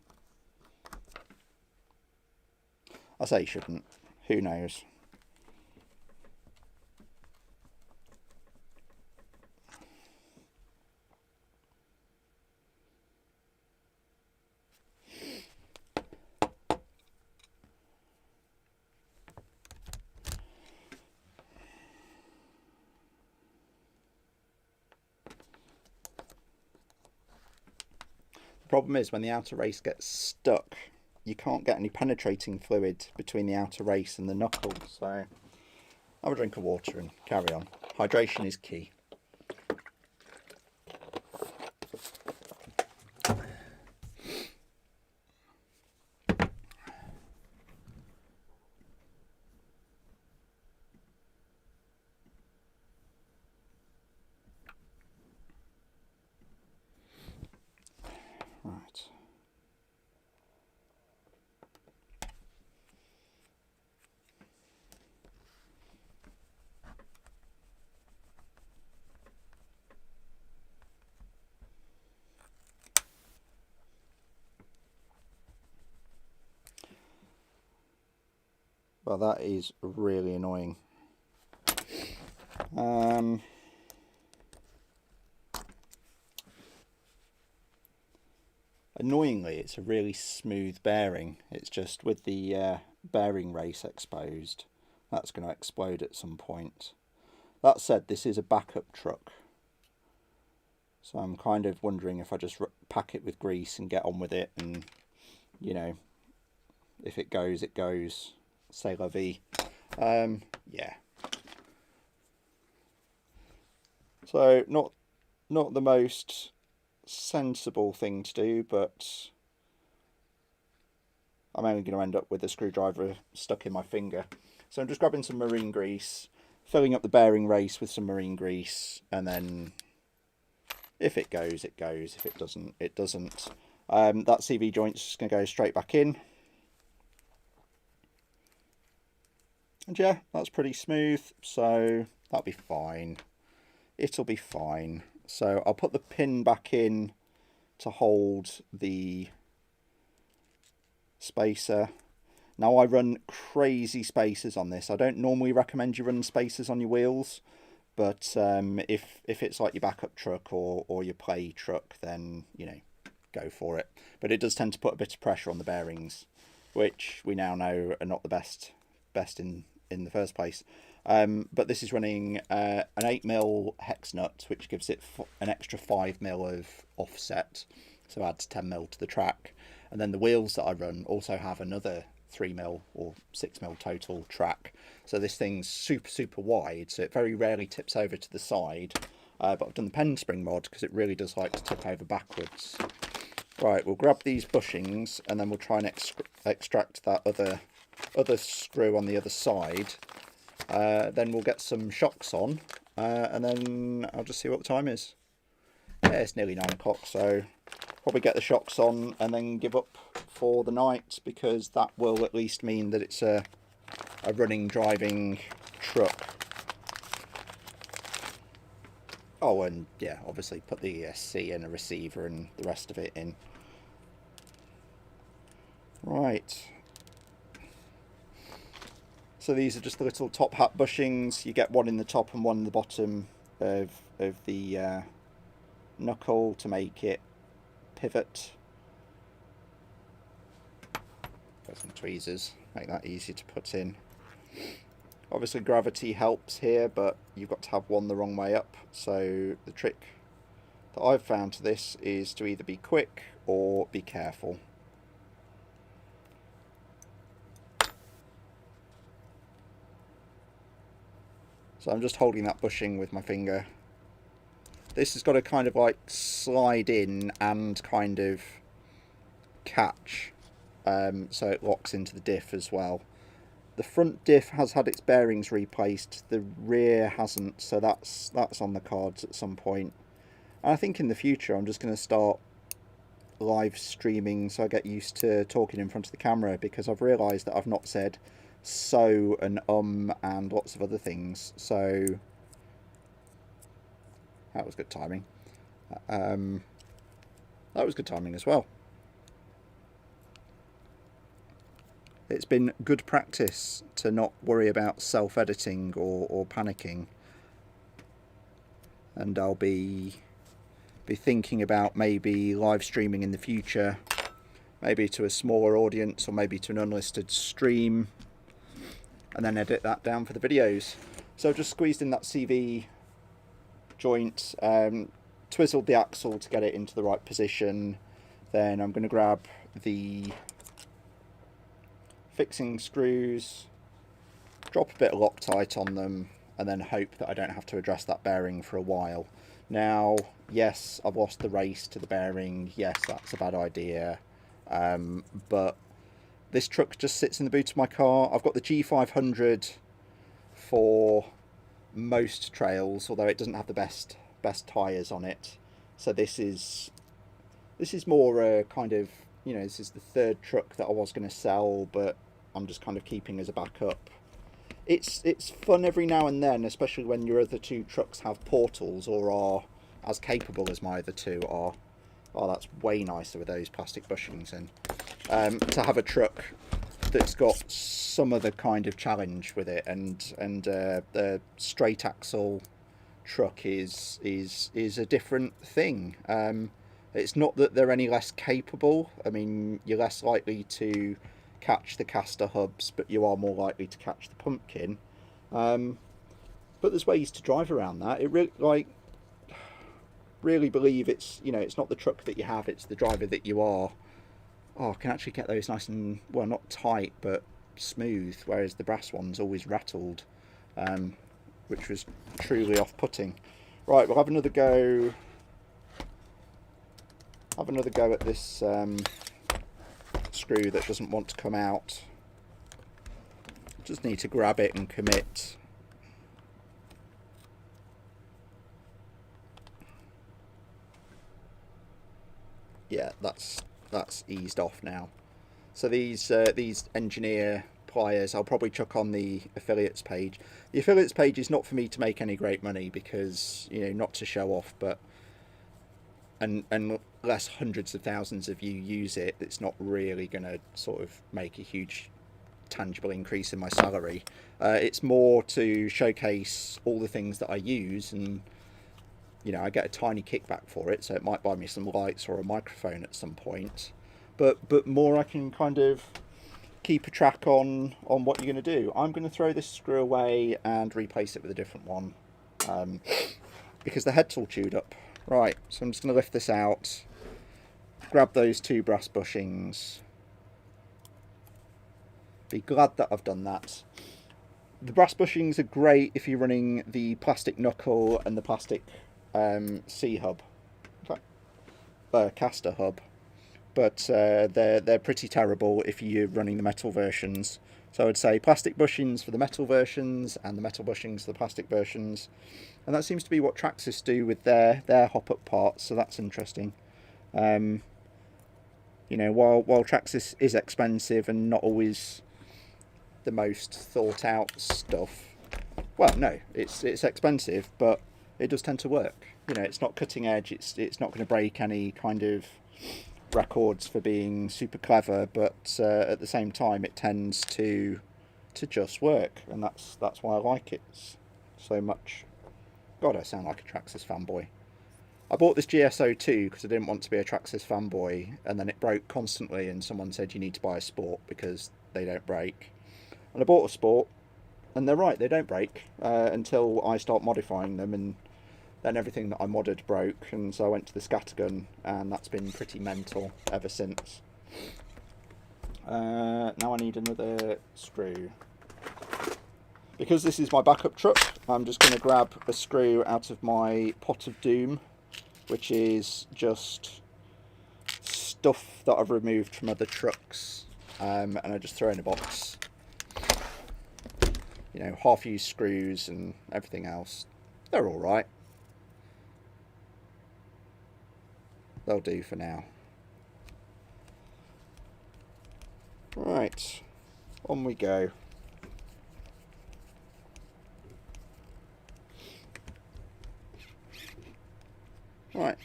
I say shouldn't. Who knows? The problem is when the outer race gets stuck, you can't get any penetrating fluid between the outer race and the knuckle. So have a drink of water and carry on. Hydration is key. Right. God, that is really annoying. Annoyingly, it's a really smooth bearing. It's just with the bearing race exposed, that's going to explode at some point. That said, this is a backup truck, so I'm kind of wondering if I just pack it with grease and get on with it, and, you know, if it goes, it goes. C'est la vie. Yeah. So not the most sensible thing to do, but I'm only going to end up with a screwdriver stuck in my finger. So I'm just grabbing some marine grease, filling up the bearing race with some marine grease, and then if it goes, it goes. If it doesn't, it doesn't. That CV joint's just going to go straight back in. And yeah, that's pretty smooth, so that'll be fine. It'll be fine. So I'll put the pin back in to hold the spacer. Now, I run crazy spacers on this. I don't normally recommend you run spacers on your wheels, but if it's like your backup truck or your play truck, then, you know, go for it. But it does tend to put a bit of pressure on the bearings, which we now know are not the best in the first place. But this is running an 8mm hex nut, which gives it an extra 5mm of offset, so adds 10mm to the track. And then the wheels that I run also have another 3mm or 6mm total track. So this thing's super wide, so it very rarely tips over to the side. But I've done the pen spring mod because it really does like to tip over backwards. Right, we'll grab these bushings and then we'll try and extract that other screw on the other side. Then we'll get some shocks on, and then I'll just see what the time is. Yeah, it's nearly 9 o'clock, so probably get the shocks on and then give up for the night, because that will at least mean that it's a running, driving truck. Oh, and yeah, obviously put the ESC and a receiver and the rest of it in. Right. So these are just the little top hat bushings. You get one in the top and one in the bottom of the knuckle to make it pivot. Got some tweezers, make that easier to put in. Obviously gravity helps here, but you've got to have one the wrong way up. So the trick that I've found to this is to either be quick or be careful. So I'm just holding that bushing with my finger. This has got to kind of like slide in and kind of catch, so it locks into the diff as well. The front diff has had its bearings replaced, the rear hasn't, so that's on the cards at some point. And I think in the future I'm just going to start live streaming so I get used to talking in front of the camera, because I've realised that I've not said so and lots of other things. So that was good timing. That was good timing as well. It's been good practice to not worry about self-editing or panicking, and I'll be thinking about maybe live streaming in the future, maybe to a smaller audience or maybe to an unlisted stream, and then edit that down for the videos. So I've just squeezed in that CV joint, twizzled the axle to get it into the right position. Then I'm going to grab the fixing screws, drop a bit of Loctite on them, and then hope that I don't have to address that bearing for a while. Now, yes, I've lost the race to the bearing. Yes, that's a bad idea. But this truck just sits in the boot of my car. I've got the G500 for most trails, although it doesn't have the best tyres on it. So this is more a kind of, you know, this is the third truck that I was going to sell, but I'm just kind of keeping as a backup. It's fun every now and then, especially when your other two trucks have portals or are as capable as my other two are. Oh, that's way nicer with those plastic bushings in. To have a truck that's got some other kind of challenge with it, and the straight axle truck is a different thing. It's not that they're any less capable. I mean, you're less likely to catch the caster hubs, but you are more likely to catch the pumpkin. But there's ways to drive around that. It really believe it's, you know, it's not the truck that you have, it's the driver that you are. Oh, I can actually get those nice and, well, not tight, but smooth, whereas the brass ones always rattled, which was truly off-putting. Right, we'll have another go. Have another go at this screw that doesn't want to come out. Just need to grab it and commit. Yeah, that's eased off now. So these engineer pliers I'll probably chuck on the affiliates page. The affiliates page is not for me to make any great money, because, you know, not to show off, but unless hundreds of thousands of you use it, it's not really going to sort of make a huge tangible increase in my salary. It's more to showcase all the things that I use, and you know, I get a tiny kickback for it, so it might buy me some lights or a microphone at some point. But more I can kind of keep a track on what you're going to do. I'm going to throw this screw away and replace it with a different one, because the head's all chewed up. Right, so I'm just going to lift this out, grab those two brass bushings. Be glad that I've done that. The brass bushings are great if you're running the plastic knuckle and the plastic C-hub, caster hub, but they're pretty terrible if you're running the metal versions. So I would say plastic bushings for the metal versions and the metal bushings for the plastic versions, and that seems to be what Traxxas do with their hop-up parts, so that's interesting. You know, while Traxxas is expensive and not always the most thought out stuff, well, no, it's expensive, but it does tend to work. You know, it's not cutting edge, it's not going to break any kind of records for being super clever, but at the same time it tends to just work, and that's why I like it so much. God, I sound like a Traxxas fanboy. I bought this GS02 because I didn't want to be a Traxxas fanboy, and then it broke constantly, and someone said you need to buy a Sport because they don't break. And I bought a Sport, and they're right, they don't break until I start modifying them, and then everything that I modded broke, and so I went to the scattergun, and that's been pretty mental ever since. Now I need another screw. Because this is my backup truck, I'm just going to grab a screw out of my pot of doom, which is just stuff that I've removed from other trucks, and I just throw in a box. You know, half-used screws and everything else. They're all right. They'll do for now. Right, on we go. Right,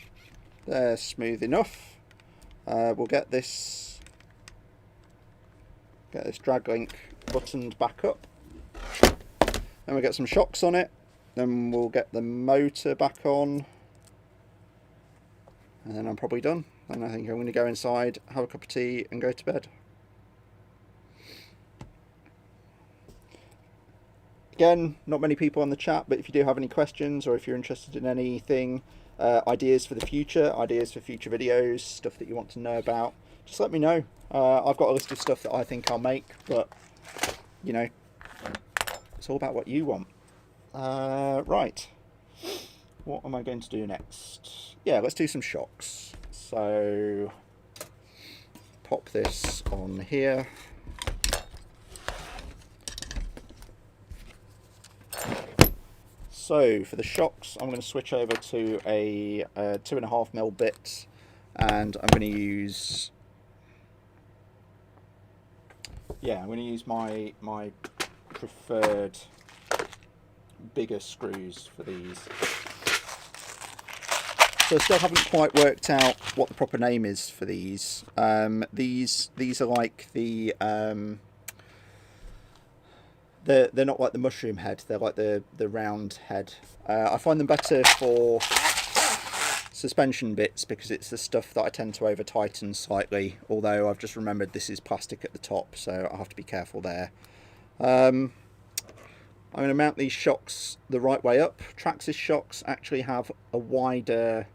they're smooth enough. We'll get this drag link buttoned back up. Then we'll get some shocks on it. Then we'll get the motor back on. And then I'm probably done. And I think I'm going to go inside, have a cup of tea and go to bed. Again, not many people on the chat, but if you do have any questions, or if you're interested in anything, ideas for the future, ideas for future videos, stuff that you want to know about, just let me know. I've got a list of stuff that I think I'll make, but, you know, it's all about what you want. Right. What am I going to do next? Yeah, let's do some shocks. So, pop this on here. So for the shocks, I'm going to switch over to a 2.5mm bit, and I'm going to use, yeah, I'm going to use my preferred bigger screws for these. So I still haven't quite worked out what the proper name is for these. These are like the they're not like the mushroom head, they're like the round head. I find them better for suspension bits because it's the stuff that I tend to over tighten slightly, although I've just remembered this is plastic at the top, so I have to be careful there. I'm going to mount these shocks the right way up. Traxxas shocks actually have a wider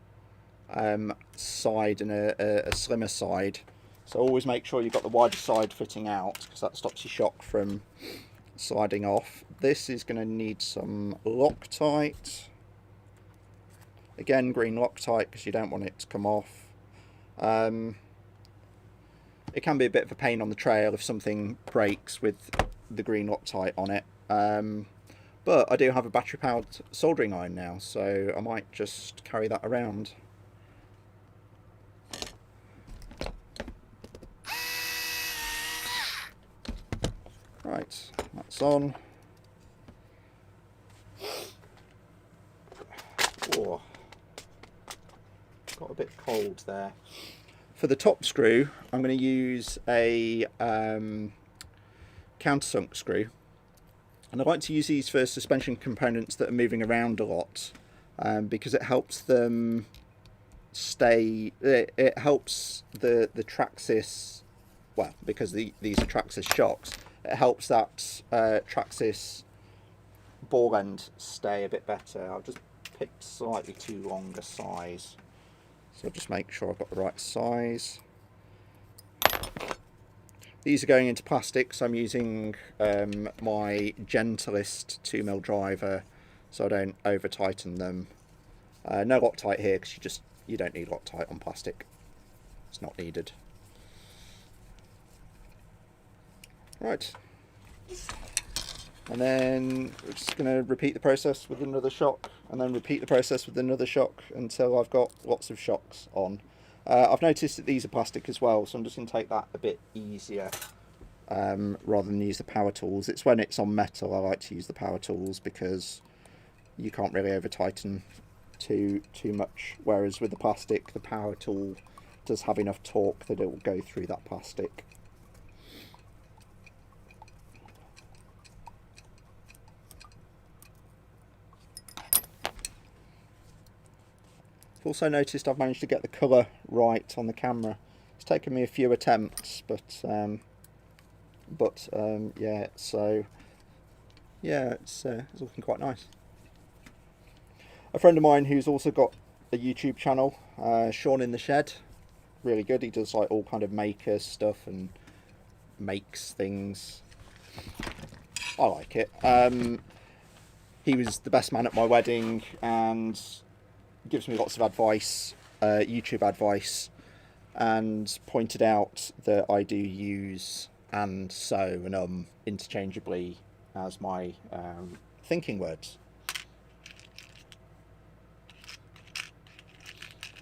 side and a slimmer side, so always make sure you've got the wider side fitting out because that stops your shock from sliding off. This is going to need some Loctite. Again, green Loctite because you don't want it to come off. It can be a bit of a pain on the trail if something breaks with the green Loctite on it. But I do have a battery powered soldering iron now, so I might just carry that around. Right, that's on. Oh, got a bit cold there. For the top screw, I'm going to use a countersunk screw, and I like to use these for suspension components that are moving around a lot, because it helps them stay. It helps the Traxxas, well, because these are Traxxas shocks. It helps that Traxxas ball end stay a bit better. I've just picked slightly too long a size, so just make sure I've got the right size. These are going into plastic, so I'm using my gentlest 2mm driver so I don't over tighten them. No Loctite here because you don't need Loctite on plastic. It's not needed. Right, and then we're just going to repeat the process with another shock, and then repeat the process with another shock until I've got lots of shocks on. I've noticed that these are plastic as well, so I'm just going to take that a bit easier rather than use the power tools. It's when it's on metal I like to use the power tools because you can't really over tighten too much, whereas with the plastic the power tool does have enough torque that it will go through that plastic. I've also noticed I've managed to get the colour right on the camera. It's taken me a few attempts, but yeah, so yeah, it's looking quite nice. A friend of mine who's also got a YouTube channel, Sean in the Shed, really good. He does like all kind of maker stuff and makes things. I like it. He was the best man at my wedding and gives me lots of advice, YouTube advice, and pointed out that I do use and so and interchangeably as my thinking words.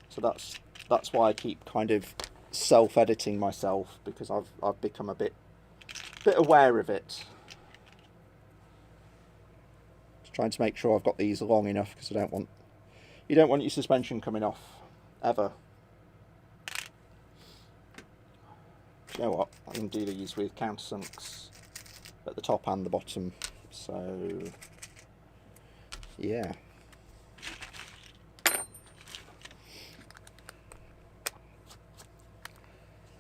So that's why I keep kind of self-editing myself, because I've become a bit aware of it. Just trying to make sure I've got these long enough, because you don't want your suspension coming off ever. You know what? I can do these with countersunks at the top and the bottom. So yeah.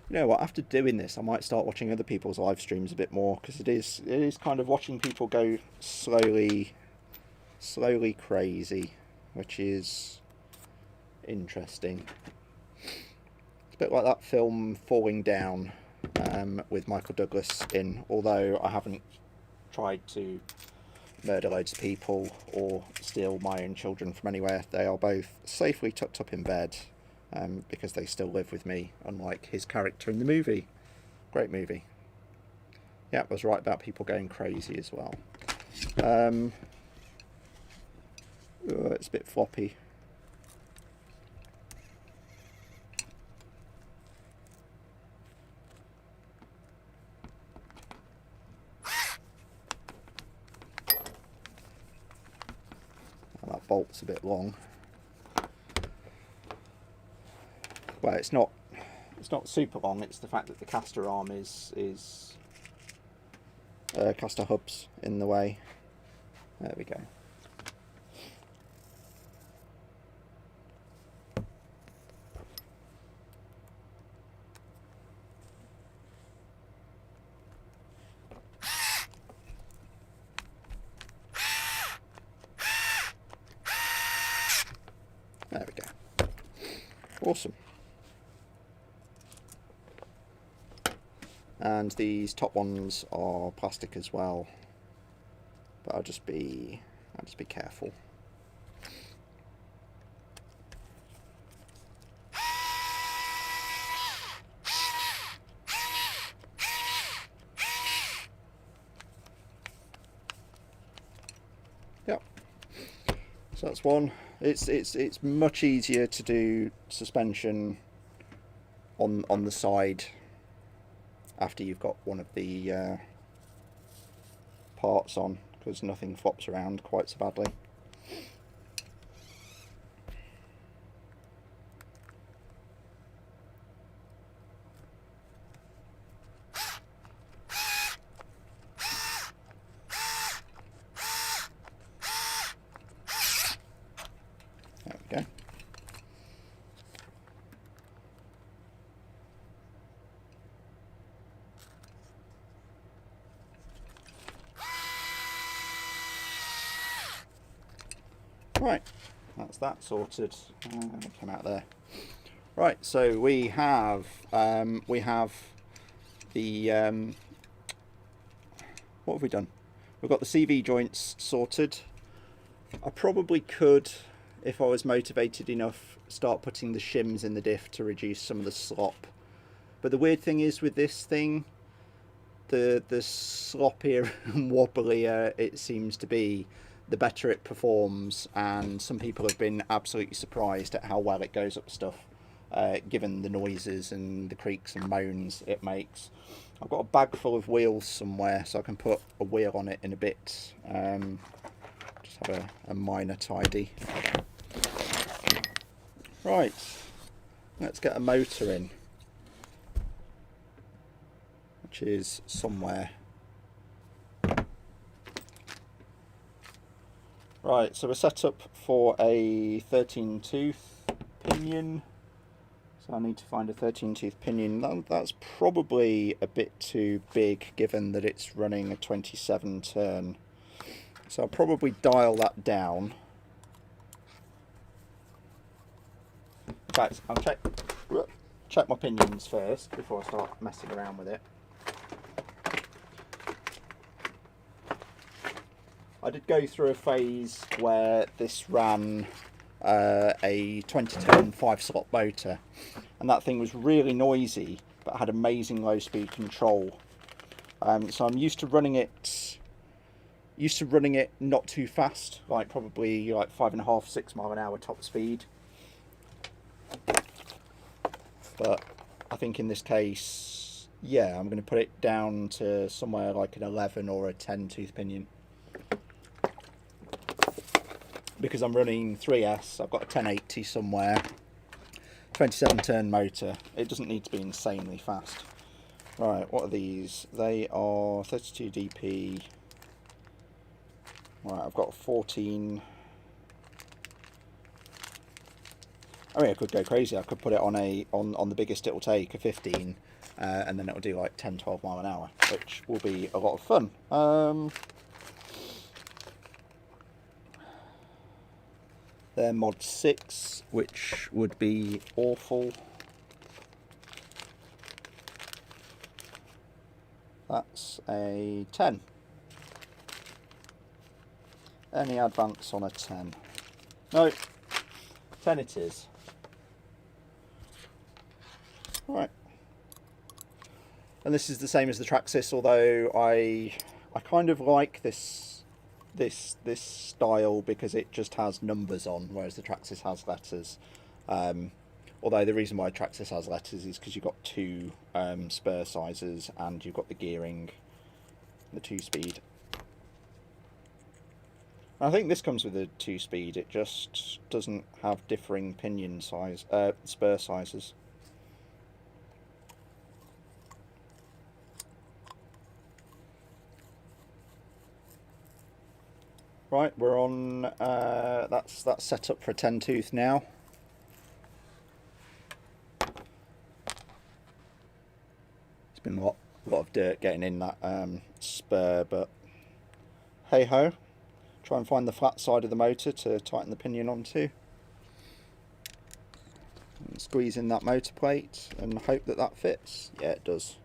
You know what, after doing this I might start watching other people's live streams a bit more, because it is kind of watching people go slowly crazy, which is interesting. It's a bit like that film Falling Down with Michael Douglas in, although I haven't tried to murder loads of people or steal my own children from anywhere. They are both safely tucked up in bed, because they still live with me, unlike his character in the movie. Great movie. Yeah, I was right about people going crazy as well. It's a bit floppy. Well, that bolt's a bit long. Well, it's not super long, it's the fact that the caster arm is caster hubs in the way. There we go. There we go. Awesome. And these top ones are plastic as well, but I'll just be careful. Yep. So that's one. It's much easier to do suspension on the side after you've got one of the parts on, because nothing flops around quite so badly. There we go. Right, that's that sorted. Come out there. Right, so we have the what have we done? We've got the CV joints sorted. I probably could, if I was motivated enough, start putting the shims in the diff to reduce some of the slop. But the weird thing is with this thing, the sloppier and wobblier it seems to be, the better it performs, and some people have been absolutely surprised at how well it goes up stuff, given the noises and the creaks and moans it makes. I've got a bag full of wheels somewhere, so I can put a wheel on it in a bit. Just have a minor tidy. Right, let's get a motor in, which is somewhere. Right, so we're set up for a 13 tooth pinion. So I need to find a 13 tooth pinion. That's probably a bit too big given that it's running a 27 turn. So I'll probably dial that down. In fact, I'll check my pinions first before I start messing around with it. I did go through a phase where this ran a 20 turn 5 slot motor, and that thing was really noisy but had amazing low speed control. So I'm used to running it not too fast, like probably like 5.5, 6 mile an hour top speed. But I think in this case, yeah, I'm going to put it down to somewhere like an 11 or a 10 tooth pinion. Because I'm running 3S, I've got a 1080 somewhere, 27 turn motor. It doesn't need to be insanely fast. Right, what are these? They are 32 DP. Right, I've got 14. I mean, I could go crazy. I could put it on the biggest it'll take, a 15, and then it'll do like 10, 12 mile an hour, which will be a lot of fun. They're mod 6, which would be awful. That's a 10. Any advance on a 10? No, 10 it is. Right. And this is the same as the Traxxas, although I kind of like this style because it just has numbers on, whereas the Traxxas has letters. Although the reason why Traxxas has letters is because you've got two spur sizes and you've got the gearing, the 2-speed. I think this comes with a 2-speed, it just doesn't have differing pinion size, spur sizes. Right, we're on, that's set up for a 10 tooth now. It's been a lot of dirt getting in that spur, but hey ho. Try and find the flat side of the motor to tighten the pinion onto. And squeeze in that motor plate and hope that that fits. Yeah, it does.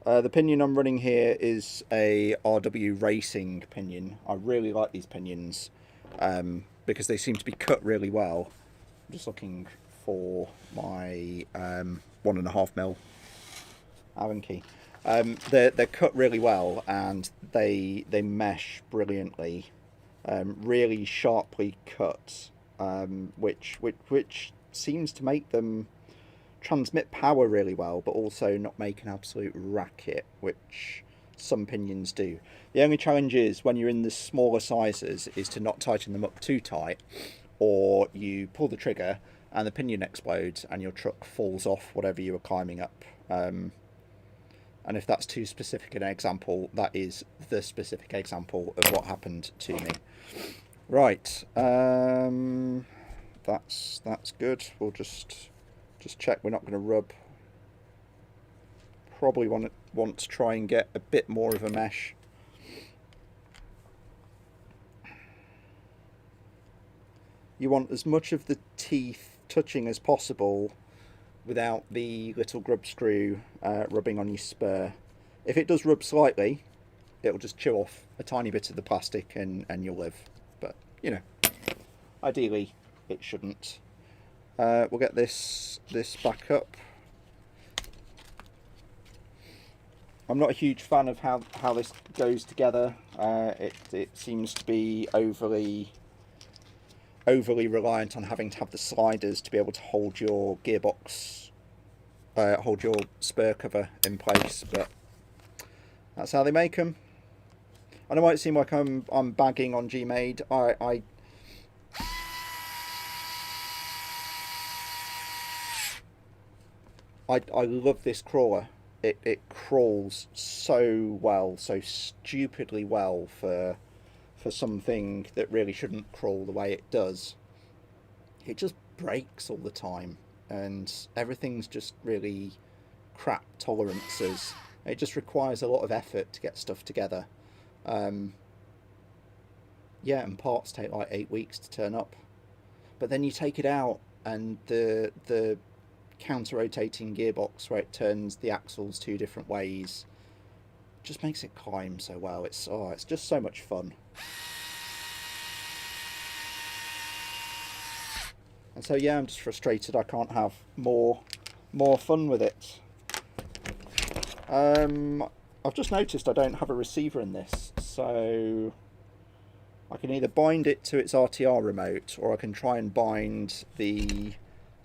The pinion I'm running here is a RW Racing pinion. I really like these pinions because they seem to be cut really well. I'm just looking for my 1.5mm Allen key. They're cut really well and they mesh brilliantly. Really sharply cut, which seems to make them transmit power really well, but also not make an absolute racket, which some pinions do. The only challenge is when you're in the smaller sizes is to not tighten them up too tight, or you pull the trigger and the pinion explodes and your truck falls off whatever you were climbing up. And if that's too specific an example, that is the specific example of what happened to me. Right, that's good. We'll just check we're not going to rub. Probably want to try and get a bit more of a mesh. You want as much of the teeth touching as possible without the little grub screw rubbing on your spur. If it does rub slightly, it'll just chew off a tiny bit of the plastic and you'll live. But, you know, ideally it shouldn't. We'll get this back up. I'm not a huge fan of how this goes together. It seems to be overly reliant on having to have the sliders to be able to hold your gearbox, hold your spur cover in place, but that's how they make them. And it might seem like I'm bagging on GMade. I love this crawler. It crawls so well, so stupidly well for something that really shouldn't crawl the way it does. It just breaks all the time and everything's just really crap tolerances. It just requires a lot of effort to get stuff together. Yeah, and parts take like 8 weeks to turn up. But then you take it out and the counter-rotating gearbox where it turns the axles 2 different ways just makes it climb so well. It's just so much fun. And so yeah, I'm just frustrated I can't have more fun with it. I've just noticed I don't have a receiver in this, so I can either bind it to its RTR remote or I can try and bind the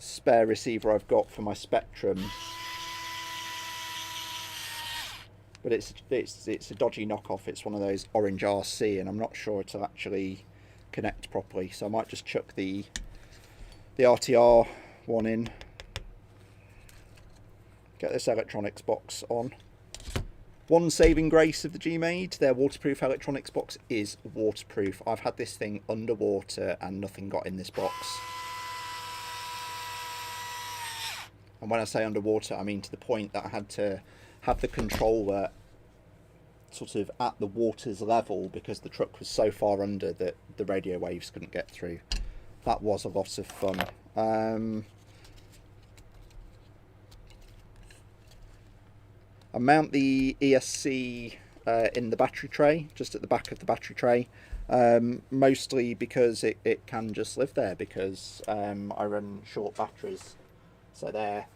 spare receiver I've got for my Spectrum, but it's a dodgy knockoff. It's one of those orange RC and I'm not sure it'll actually connect properly, so I might just chuck the RTR one in, get this electronics box on. One saving grace of the GMade, their waterproof electronics box is waterproof. I've had this thing underwater and nothing got in this box. And when I say underwater, I mean to the point that I had to have the controller sort of at the water's level because the truck was so far under that the radio waves couldn't get through. That was a lot of fun. I mount the ESC in the battery tray, just at the back of the battery tray, mostly because it can just live there because I run short batteries. So they're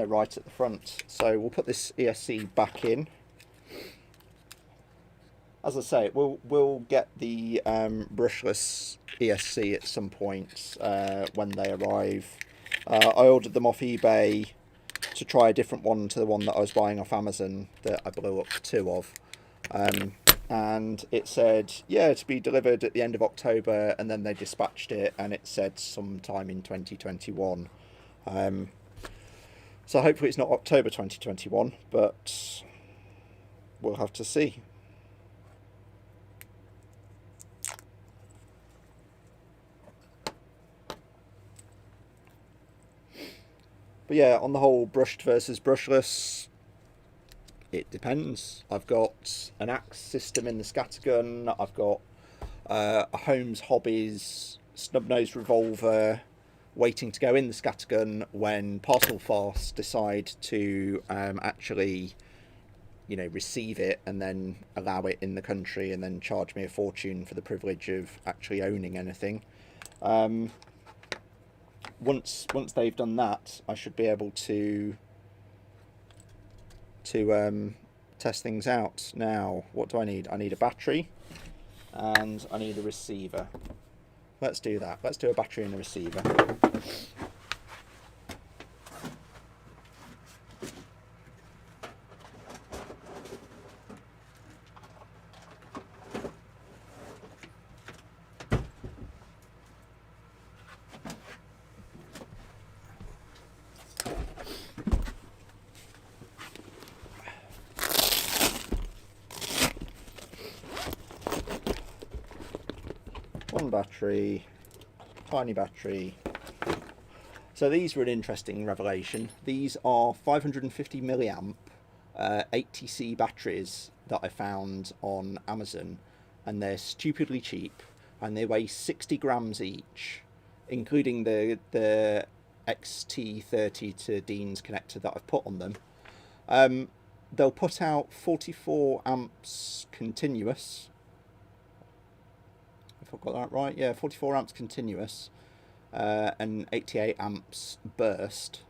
right at the front. So we'll put this ESC back in. As I say, we'll get the brushless ESC at some point when they arrive. I ordered them off eBay to try a different one to the one that I was buying off Amazon that I blew up 2 of. And it said, yeah, to be delivered at the end of October, and then they dispatched it and it said sometime in 2021. So hopefully it's not October 2021, but we'll have to see. But yeah, on the whole, brushed versus brushless, it depends. I've got an axe system in the scattergun. I've got a Holmes Hobbies snub-nosed revolver waiting to go in the scattergun when Parcel Fast decide to actually, you know, receive it and then allow it in the country and then charge me a fortune for the privilege of actually owning anything. Once they've done that, I should be able to test things out. Now, what do I need? I need a battery and I need a receiver. Let's do that. Let's do a battery and a receiver. One battery, tiny battery. So these were an interesting revelation. These are 550 milliamp 80C batteries that I found on Amazon, and they're stupidly cheap, and they weigh 60 grams each, including the XT30 to Dean's connector that I've put on them. They'll put out 44 amps continuous. If I've got that right, yeah, 44 amps continuous and 88 amps burst,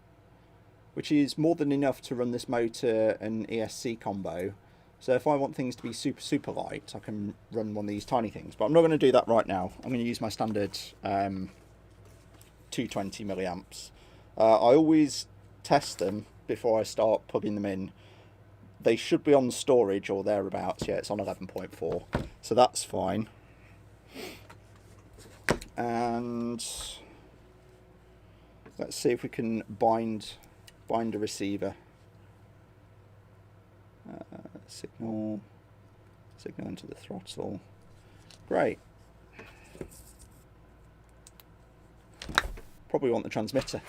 which is more than enough to run this motor and ESC combo. So if I want things to be super light, I can run one of these tiny things, but I'm not going to do that right now. I'm going to use my standard 220 milliamps. I always test them before I start plugging them in. They should be on storage or thereabouts. Yeah, it's on 11.4, so that's fine. And let's see if we can bind a receiver. Signal into the throttle. Great. Probably want the transmitter.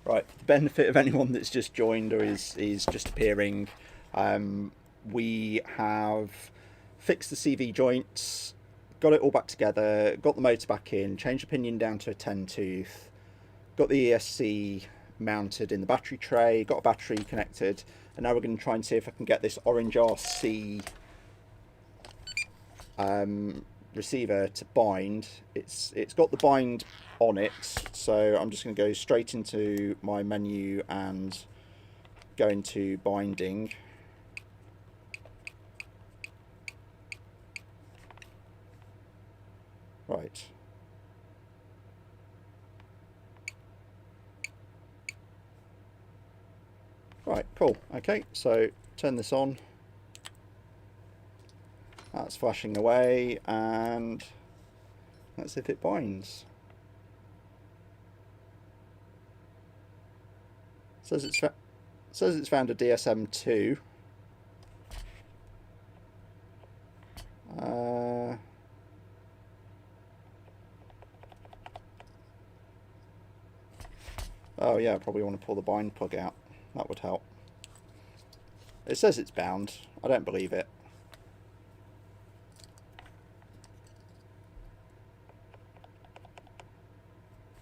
Right, the benefit of anyone that's just joined or is just appearing, we have fixed the CV joints, got it all back together, got the motor back in, changed the pinion down to a 10 tooth, got the ESC mounted in the battery tray, got a battery connected, and now we're going to try and see if I can get this orange RC receiver to bind. It's got the bind on it, so I'm just going to go straight into my menu and go into binding. Right. Right, cool. Okay, so turn this on. That's flashing away, and let's see if it binds. Says it's found a DSM2. Oh yeah, I probably want to pull the bind plug out. That would help. It says it's bound. I don't believe it.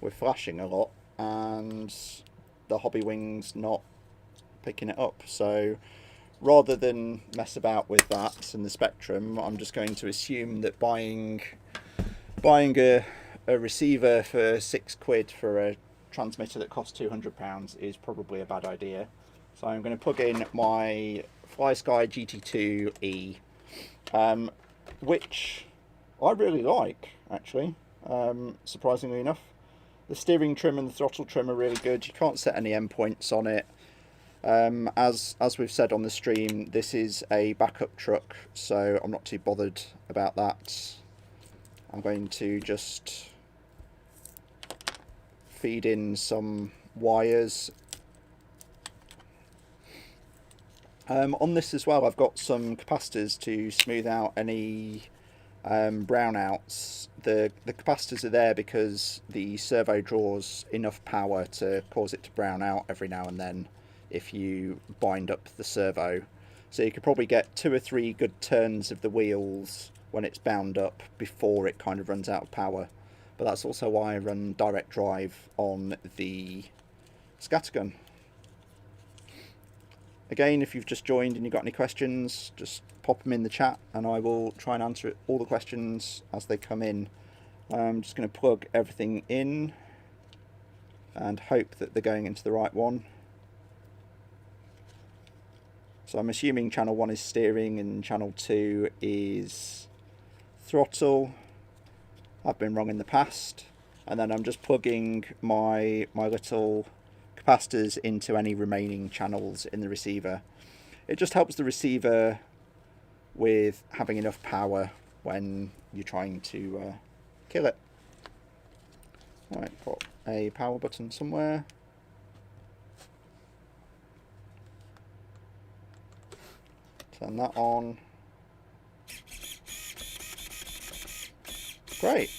We're flashing a lot, and the hobby wing's not picking it up. So rather than mess about with that and the spectrum, I'm just going to assume that buying a receiver for £6 for a transmitter that costs £200 is probably a bad idea. So I'm going to plug in my FlySky GT2E, which I really like, actually, surprisingly enough. The steering trim and the throttle trim are really good. You can't set any endpoints on it. As we've said on the stream, this is a backup truck, so I'm not too bothered about that. I'm going to just feed in some wires. On this as well, I've got some capacitors to smooth out any brownouts. The capacitors are there because the servo draws enough power to cause it to brown out every now and then if you bind up the servo. So you could probably get 2 or 3 good turns of the wheels when it's bound up before it kind of runs out of power. But that's also why I run direct drive on the scattergun. Again, if you've just joined and you've got any questions, just pop them in the chat and I will try and answer all the questions as they come in. I'm just going to plug everything in and hope that they're going into the right one. So I'm assuming channel 1 is steering and channel 2 is throttle. I've been wrong in the past. And then I'm just plugging my little capacitors into any remaining channels in the receiver. It just helps the receiver with having enough power when you're trying to kill it. Right, got a power button somewhere. Turn that on. Great.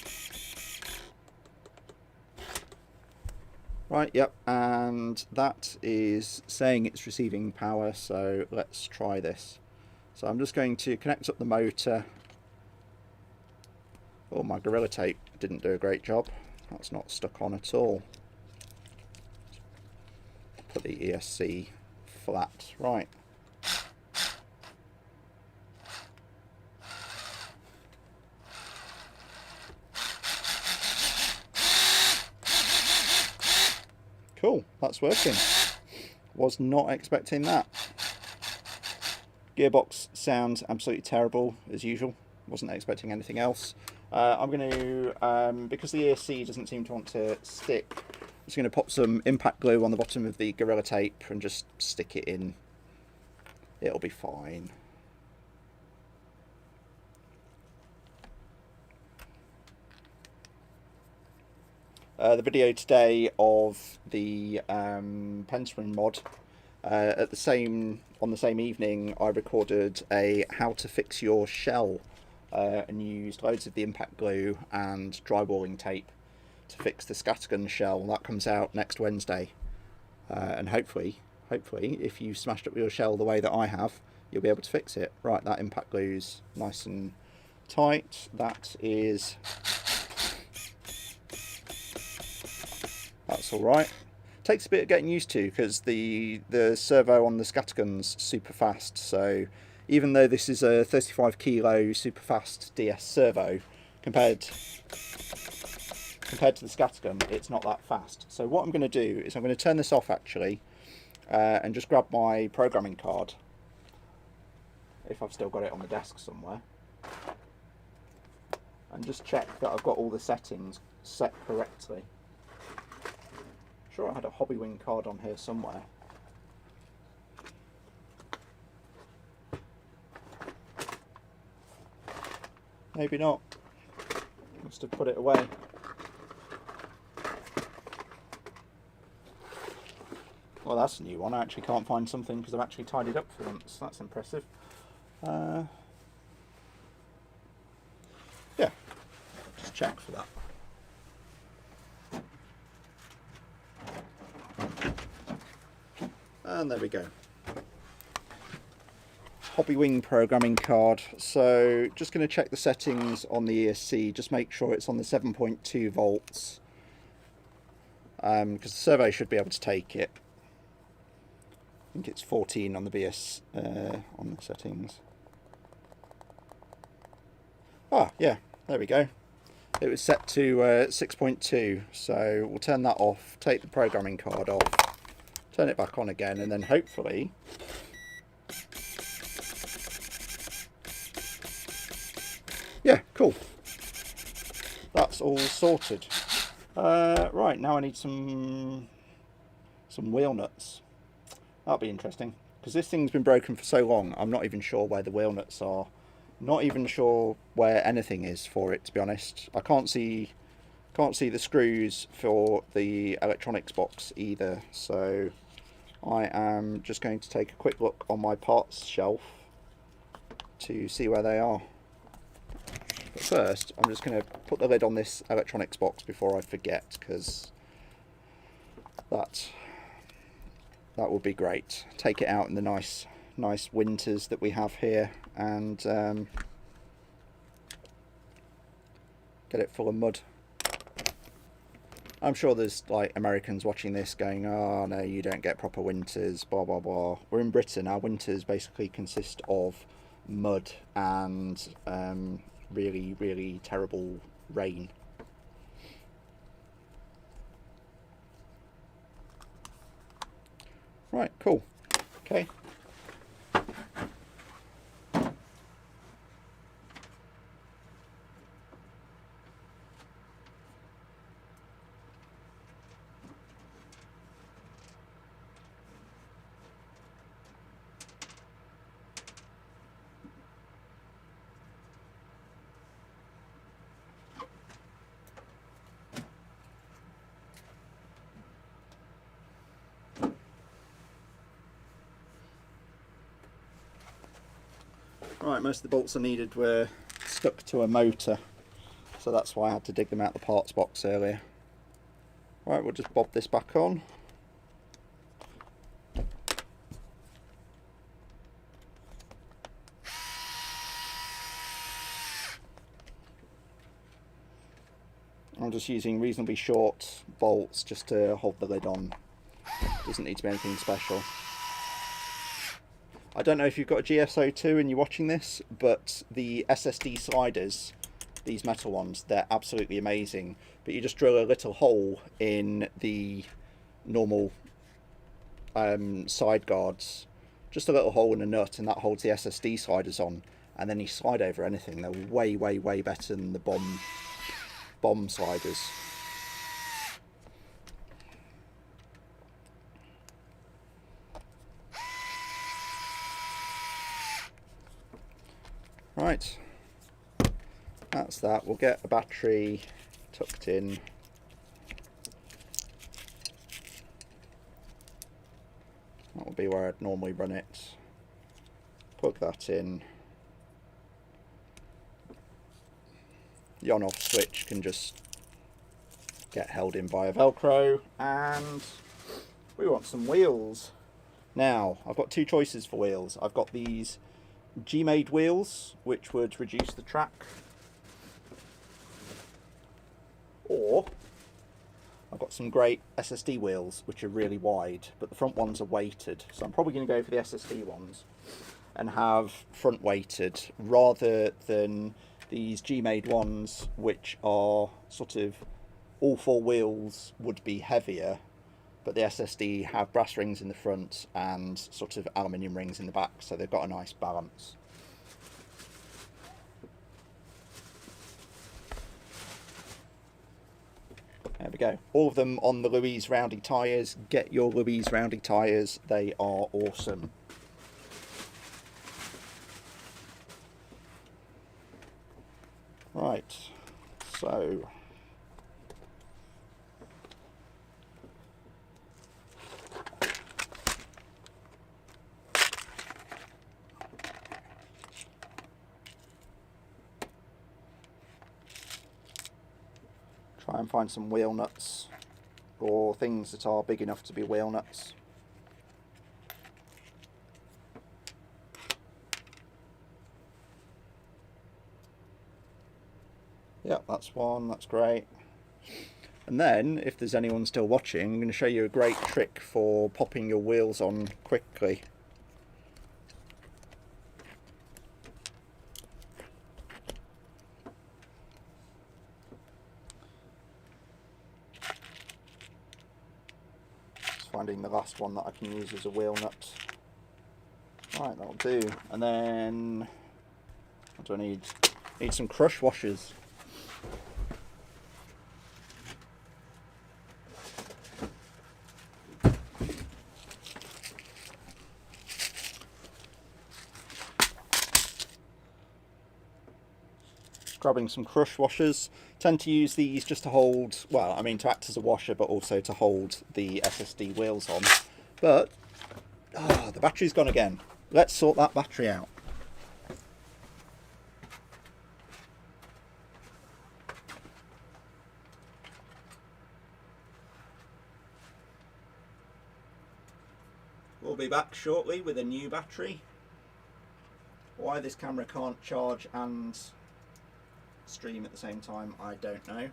Right, yep, and that is saying it's receiving power, so let's try this. So I'm just going to connect up the motor. Oh, my Gorilla Tape didn't do a great job. That's not stuck on at all. Put the ESC flat. Right. Cool, that's working. Was not expecting that. Gearbox sounds absolutely terrible as usual. Wasn't expecting anything else. I'm going to, because the ESC doesn't seem to want to stick, I'm just going to pop some impact glue on the bottom of the Gorilla Tape and just stick it in. It'll be fine. The video today of the pen spring mod, on the same evening I recorded a how to fix your shell and used loads of the impact glue and drywalling tape to fix the scattergun shell. That comes out next Wednesday, and hopefully if you smashed up your shell the way that I have, you'll be able to fix it. Right, that impact glue's nice and tight. That's all right. Takes a bit of getting used to because the servo on the scattergun's super fast. So even though this is a 35 kilo super fast DS servo, compared to the scattergun, it's not that fast. So what I'm going to do is I'm going to turn this off actually, and just grab my programming card, if I've still got it on the desk somewhere, and just check that I've got all the settings set correctly. Sure, I had a Hobbywing card on here somewhere. Maybe not. Must have put it away. Well, that's a new one. I actually can't find something because I've actually tidied up for once. That's impressive. Yeah, just check for that. And there we go. Hobbywing programming card. So just going to check the settings on the ESC, just make sure it's on the 7.2 volts, because the servo should be able to take it. I think it's 14 on the BS on the settings. Ah, yeah, there we go. It was set to 6.2, so we'll turn that off, take the programming card off, turn it back on again, and then hopefully yeah, cool. That's all sorted. Right, now I need some wheel nuts. That'll be interesting, because this thing's been broken for so long, I'm not even sure where the wheel nuts are. Not even sure where anything is for it, to be honest. I can't see the screws for the electronics box either, so I am just going to take a quick look on my parts shelf to see where they are. But first, I'm just going to put the lid on this electronics box before I forget, because that would be great. Take it out in the nice winters that we have here, and get it full of mud. I'm sure there's like Americans watching this going, oh no, you don't get proper winters, blah blah blah. We're in Britain. Our winters basically consist of mud and really terrible rain. Right, cool. Okay. Right, most of the bolts I needed were stuck to a motor, so that's why I had to dig them out of the parts box earlier. Right, we'll just bob this back on. I'm just using reasonably short bolts just to hold the lid on. Doesn't need to be anything special. I don't know if you've got a GS02 and you're watching this, but the SSD sliders, these metal ones, they're absolutely amazing. But you just drill a little hole in the normal side guards, just a little hole in a nut, and that holds the SSD sliders on, and then you slide over anything. They're way better than the bomb sliders. Right, that's that. We'll get a battery tucked in. That will be where I'd normally run it. Plug that in. The on-off switch can just get held in by a Velcro, and we want some wheels. Now, I've got two choices for wheels. I've got these GMade wheels, which would reduce the track, or I've got some great SSD wheels which are really wide, but the front ones are weighted, so I'm probably going to go for the SSD ones and have front weighted rather than these GMade ones, which are sort of all four wheels would be heavier, but the SSD have brass rings in the front and sort of aluminium rings in the back, so they've got a nice balance. There we go. All of them on the Louise Roundy tyres. Get your Louise Roundy tyres. They are awesome. Right, so try and find some wheel nuts or things that are big enough to be wheel nuts. Yep, that's one, that's great. And then, if there's anyone still watching, I'm going to show you a great trick for popping your wheels on quickly. Just finding the last one that I can use as a wheel nut. Right, that'll do. And then, what do I need? I need some crush washers. Grabbing some crush washers. Tend to use these just to hold, well, I mean to act as a washer, but also to hold the SSD wheels on. But, the battery's gone again. Let's sort that battery out. We'll be back shortly with a new battery. Why this camera can't charge and stream at the same time, I don't know.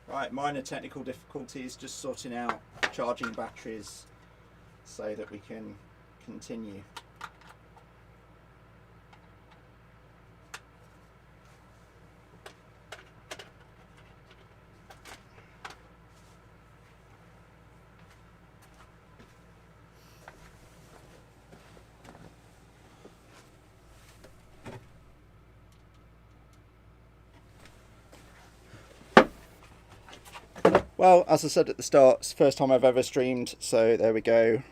Right, minor technical difficulties, just sorting out charging batteries so that we can continue. Well, as I said at the start, it's the first time I've ever streamed, so there we go.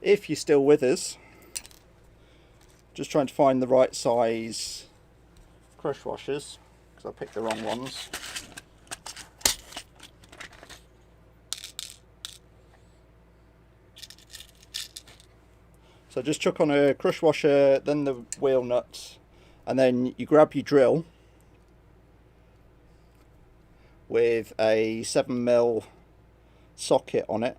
If you're still with us, just trying to find the right size crush washers, because I picked the wrong ones. So just chuck on a crush washer, then the wheel nut, and then you grab your drill with a 7mm socket on it.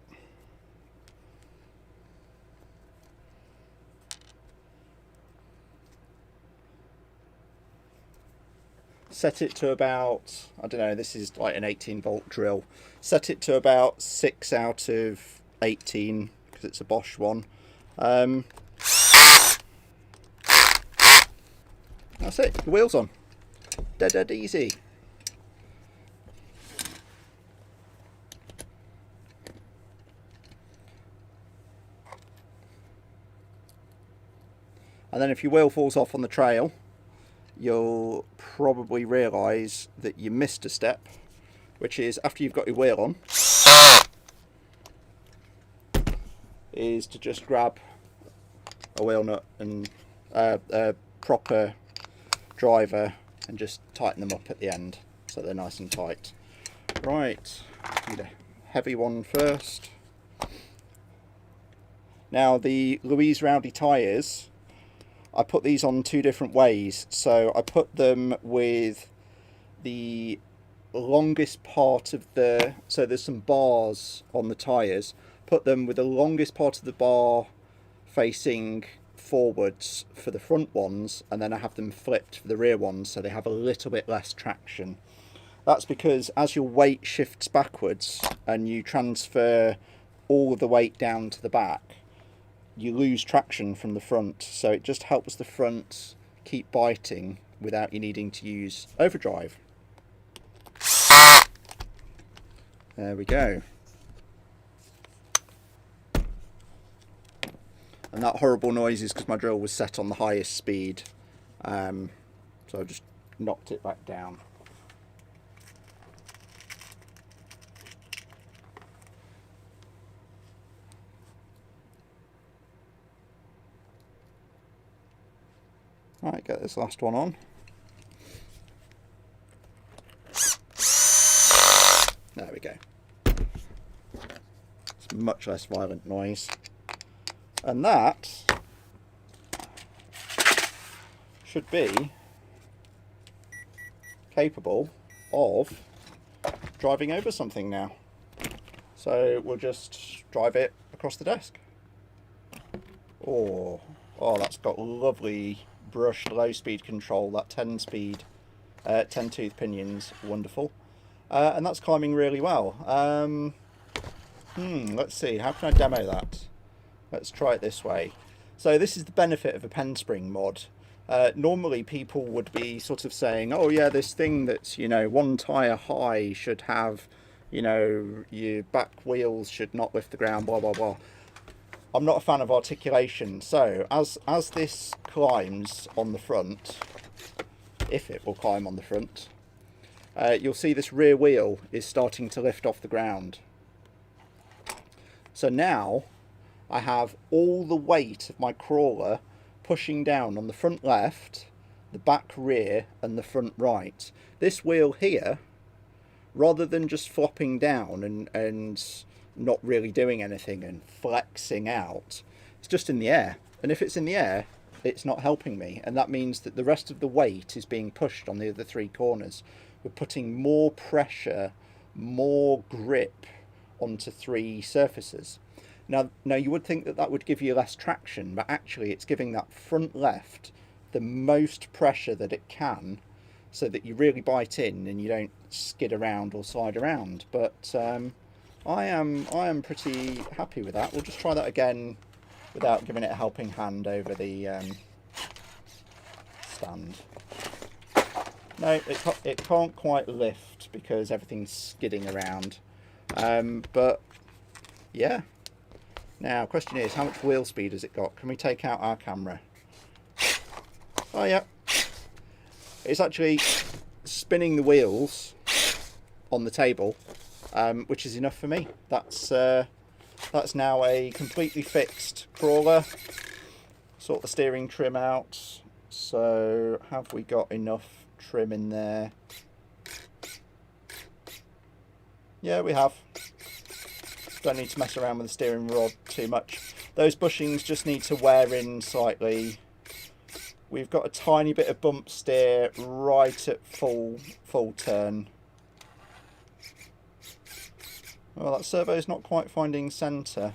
Set it to about, I don't know, this is like an 18-volt drill. Set it to about 6 out of 18 because it's a Bosch one. That's it, the wheel's on. Dead easy. And then if your wheel falls off on the trail, you'll probably realise that you missed a step, which is after you've got your wheel on, is to just grab a wheel nut and a proper driver and just tighten them up at the end so they're nice and tight. Right, need a heavy one first. Now the Louise Rowdy tyres, I put these on 2 different ways. So I put them with the longest part of the, so there's some bars on the tyres, put them with the longest part of the bar facing forwards for the front ones, and then I have them flipped for the rear ones so they have a little bit less traction. That's because as your weight shifts backwards and you transfer all of the weight down to the back, you lose traction from the front, so it just helps the front keep biting without you needing to use overdrive. There we go. And that horrible noise is because my drill was set on the highest speed, so I just knocked it back down. Right, get this last one on. There we go. It's much less violent noise. And that should be capable of driving over something now. So we'll just drive it across the desk. Oh, that's got lovely brushed low speed control, that 10 tooth pinions, wonderful. And that's climbing really well. Let's see, how can I demo that? Let's try it this way. So this is the benefit of a pen spring mod. Normally people would be sort of saying, oh yeah, this thing that's, you know, one tyre high should have, you know, your back wheels should not lift the ground, blah, blah, blah. I'm not a fan of articulation. So as this climbs on the front, if it will climb on the front, you'll see this rear wheel is starting to lift off the ground. So now I have all the weight of my crawler pushing down on the front left, the back rear and the front right. This wheel here, rather than just flopping down and not really doing anything and flexing out, it's just in the air. And if it's in the air, it's not helping me. And that means that the rest of the weight is being pushed on the other three corners. We're putting more pressure, more grip onto three surfaces. Now you would think that that would give you less traction, but actually it's giving that front left the most pressure that it can, so that you really bite in and you don't skid around or slide around. But I am pretty happy with that. We'll just try that again without giving it a helping hand over the stand. No, it can't quite lift because everything's skidding around. But yeah. Now, question is, how much wheel speed has it got? Can we take out our camera? Oh yeah. It's actually spinning the wheels on the table, which is enough for me. That's now a completely fixed crawler. Sort the steering trim out. So, have we got enough trim in there? Yeah, we have. Don't need to mess around with the steering rod too much. Those bushings just need to wear in slightly. We've got a tiny bit of bump steer right at full turn. Well, that servo's not quite finding centre.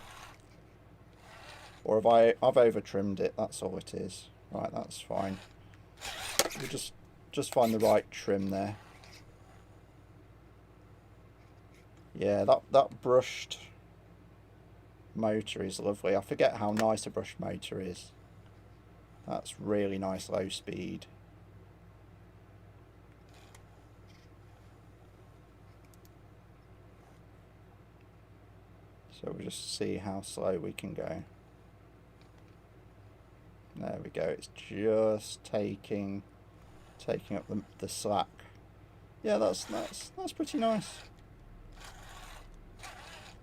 Or I've over trimmed it, that's all it is. Right, that's fine. We'll just find the right trim there. Yeah, that brushed motor is lovely. I forget how nice a brushed motor is. That's really nice low speed. So we'll just see how slow we can go. There we go. It's just taking up the slack. Yeah, that's pretty nice.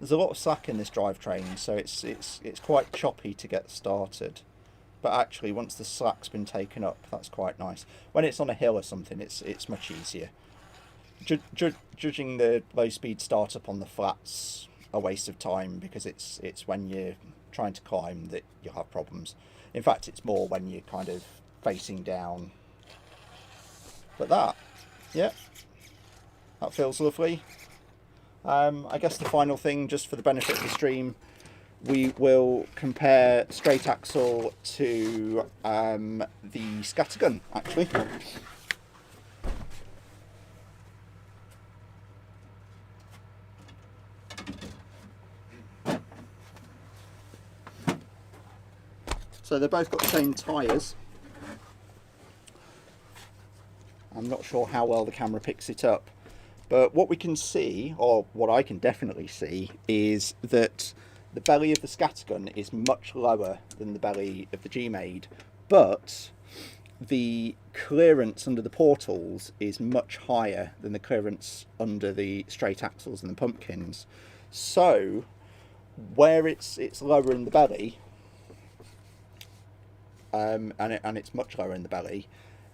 There's a lot of slack in this drivetrain, so it's quite choppy to get started. But actually, once the slack's been taken up, that's quite nice. When it's on a hill or something, it's much easier. Judging the low-speed startup on the flats a waste of time, because it's when you're trying to climb that you'll have problems. In fact, it's more when you're kind of facing down. But that feels lovely. I guess the final thing, just for the benefit of the stream, we will compare straight axle to the scattergun, actually. So they've both got the same tyres. I'm not sure how well the camera picks it up, but what we can see, or what I can definitely see, is that the belly of the scattergun is much lower than the belly of the GMade, but the clearance under the portals is much higher than the clearance under the straight axles and the pumpkins. So where it's lower in the belly, and it's much lower in the belly,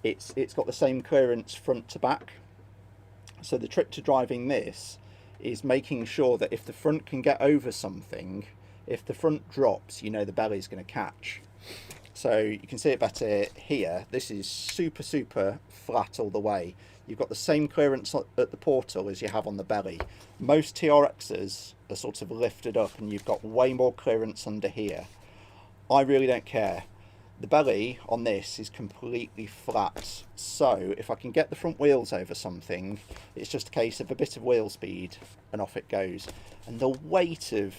it's got the same clearance front to back. So the trick to driving this is making sure that if the front can get over something, if the front drops, you know the belly's going to catch. So you can see it better here. This is super flat all the way. You've got the same clearance at the portal as you have on the belly. Most TRXs are sort of lifted up and you've got way more clearance under here. I really don't care. the belly on this is completely flat, so if I can get the front wheels over something, it's just a case of a bit of wheel speed and off it goes. And the weight of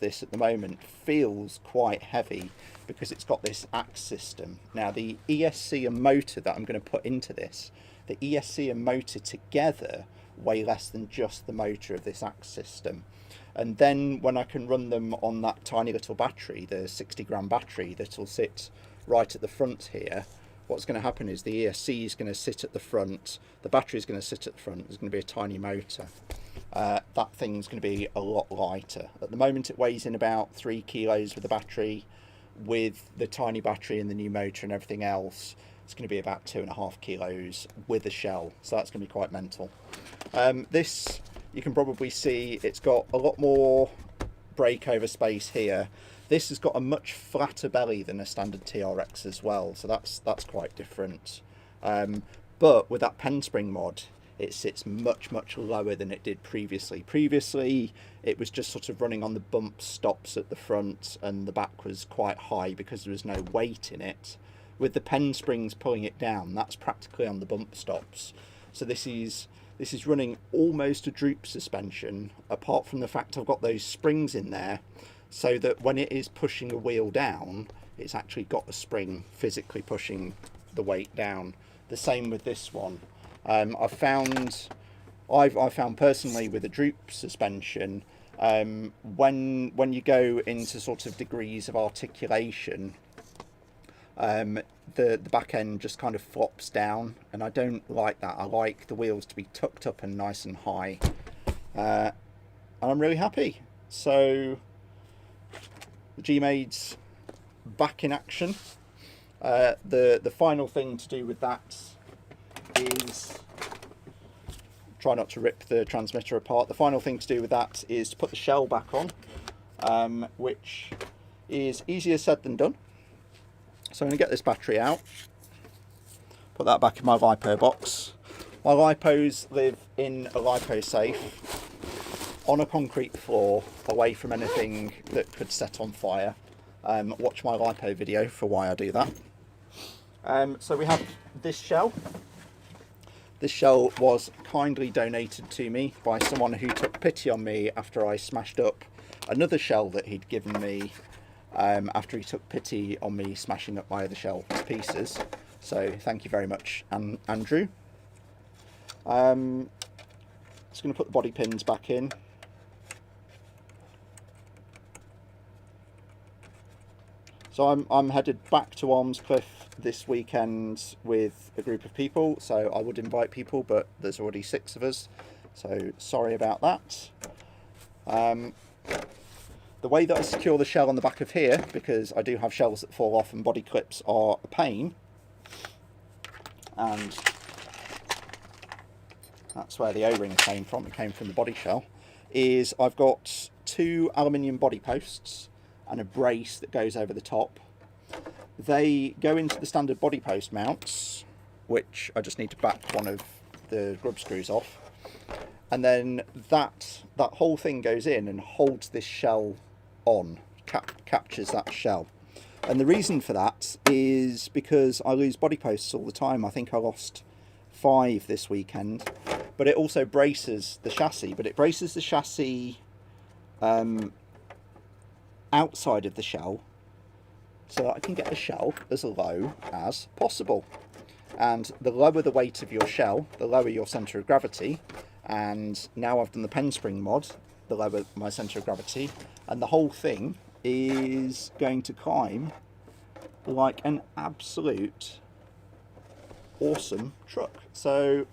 this at the moment feels quite heavy because it's got this axe system. Now the ESC and motor that I'm going to put into this, the ESC and motor together weigh less than just the motor of this axe system. And then when I can run them on that tiny little battery, the 60-gram battery that'll sit right at the front here, what's going to happen is the ESC is going to sit at the front, the battery is going to sit at the front, there's going to be a tiny motor. That thing's going to be a lot lighter. At the moment it weighs in about 3 kilos with the battery. With the tiny battery and the new motor and everything else, it's going to be about 2.5 kilos with a shell, so that's going to be quite mental. This, you can probably see, it's got a lot more breakover space here. This has got a much flatter belly than a standard TRX as well, so that's quite different. But with that pen spring mod, it sits much lower than it did previously. Previously, it was just sort of running on the bump stops at the front, and the back was quite high because there was no weight in it. With the pen springs pulling it down, that's practically on the bump stops. So this is running almost a droop suspension, apart from the fact I've got those springs in there, so that when it is pushing a wheel down, it's actually got a spring physically pushing the weight down. The same with this one. I've found personally with a droop suspension, when you go into sort of degrees of articulation, the back end just kind of flops down, and I don't like that. I like the wheels to be tucked up and nice and high, and I'm really happy. So the GMade's back in action. The final thing to do with that is, try not to rip the transmitter apart, the final thing to do with that is to put the shell back on, which is easier said than done. So I'm going to get this battery out, put that back in my LiPo box. My LiPos live in a LiPo safe on a concrete floor, away from anything that could set on fire. Watch my LiPo video for why I do that. So we have this shell. This shell was kindly donated to me by someone who took pity on me after I smashed up another shell that he'd given me, after he took pity on me smashing up my other shell to pieces. So thank you very much, Andrew. Just going to put the body pins back in. So I'm headed back to Ormscliffe this weekend with a group of people, so I would invite people, but there's already 6 of us, so sorry about that. The way that I secure the shell on the back of here, because I do have shells that fall off and body clips are a pain, and that's where the O-ring came from, it came from the body shell, is I've got 2 aluminium body posts and a brace that goes over the top. They go into the standard body post mounts, which I just need to back one of the grub screws off, and then that whole thing goes in and holds this shell on, captures that shell. And the reason for that is because I lose body posts all the time. I think I lost 5 this weekend, but it also braces the chassis, but it braces the chassis outside of the shell, so that I can get the shell as low as possible. And the lower the weight of your shell, the lower your centre of gravity. And now I've done the pen spring mod, the lower my centre of gravity, and the whole thing is going to climb like an absolute awesome truck. So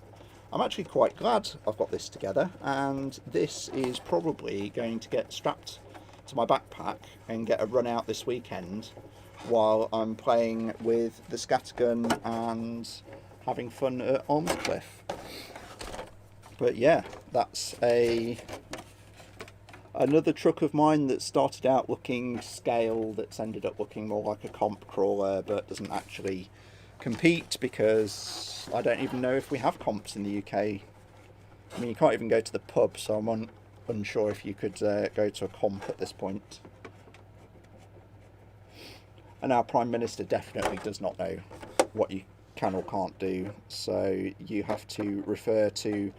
I'm actually quite glad I've got this together, and this is probably going to get strapped to my backpack and get a run out this weekend while I'm playing with the scattergun and having fun at Ormscliffe. But yeah, that's another truck of mine that started out looking scale, that's ended up looking more like a comp crawler, but doesn't actually compete because I don't even know if we have comps in the UK. I mean, you can't even go to the pub, so I'm unsure if you could go to a comp at this point. And our Prime Minister definitely does not know what you can or can't do, so you have to refer to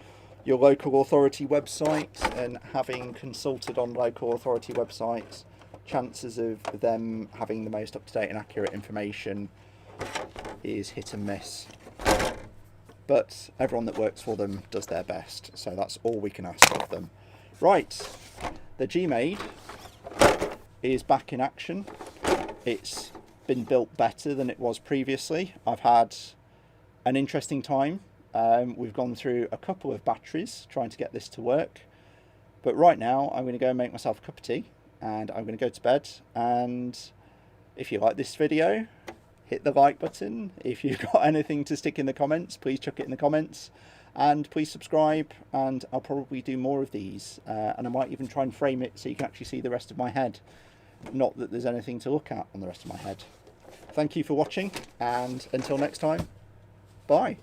your local authority website, and having consulted on local authority websites, chances of them having the most up-to-date and accurate information is hit and miss. But everyone that works for them does their best, so that's all we can ask of them. Right, the GMade is back in action. It's been built better than it was previously. I've had an interesting time. We've gone through a couple of batteries trying to get this to work, but right now I'm going to go and make myself a cup of tea and I'm going to go to bed. And if you like this video, hit the like button. If you've got anything to stick in the comments, please chuck it in the comments, and please subscribe, and I'll probably do more of these, and I might even try and frame it so you can actually see the rest of my head. Not that there's anything to look at on the rest of my head. Thank you for watching, and until next time, bye.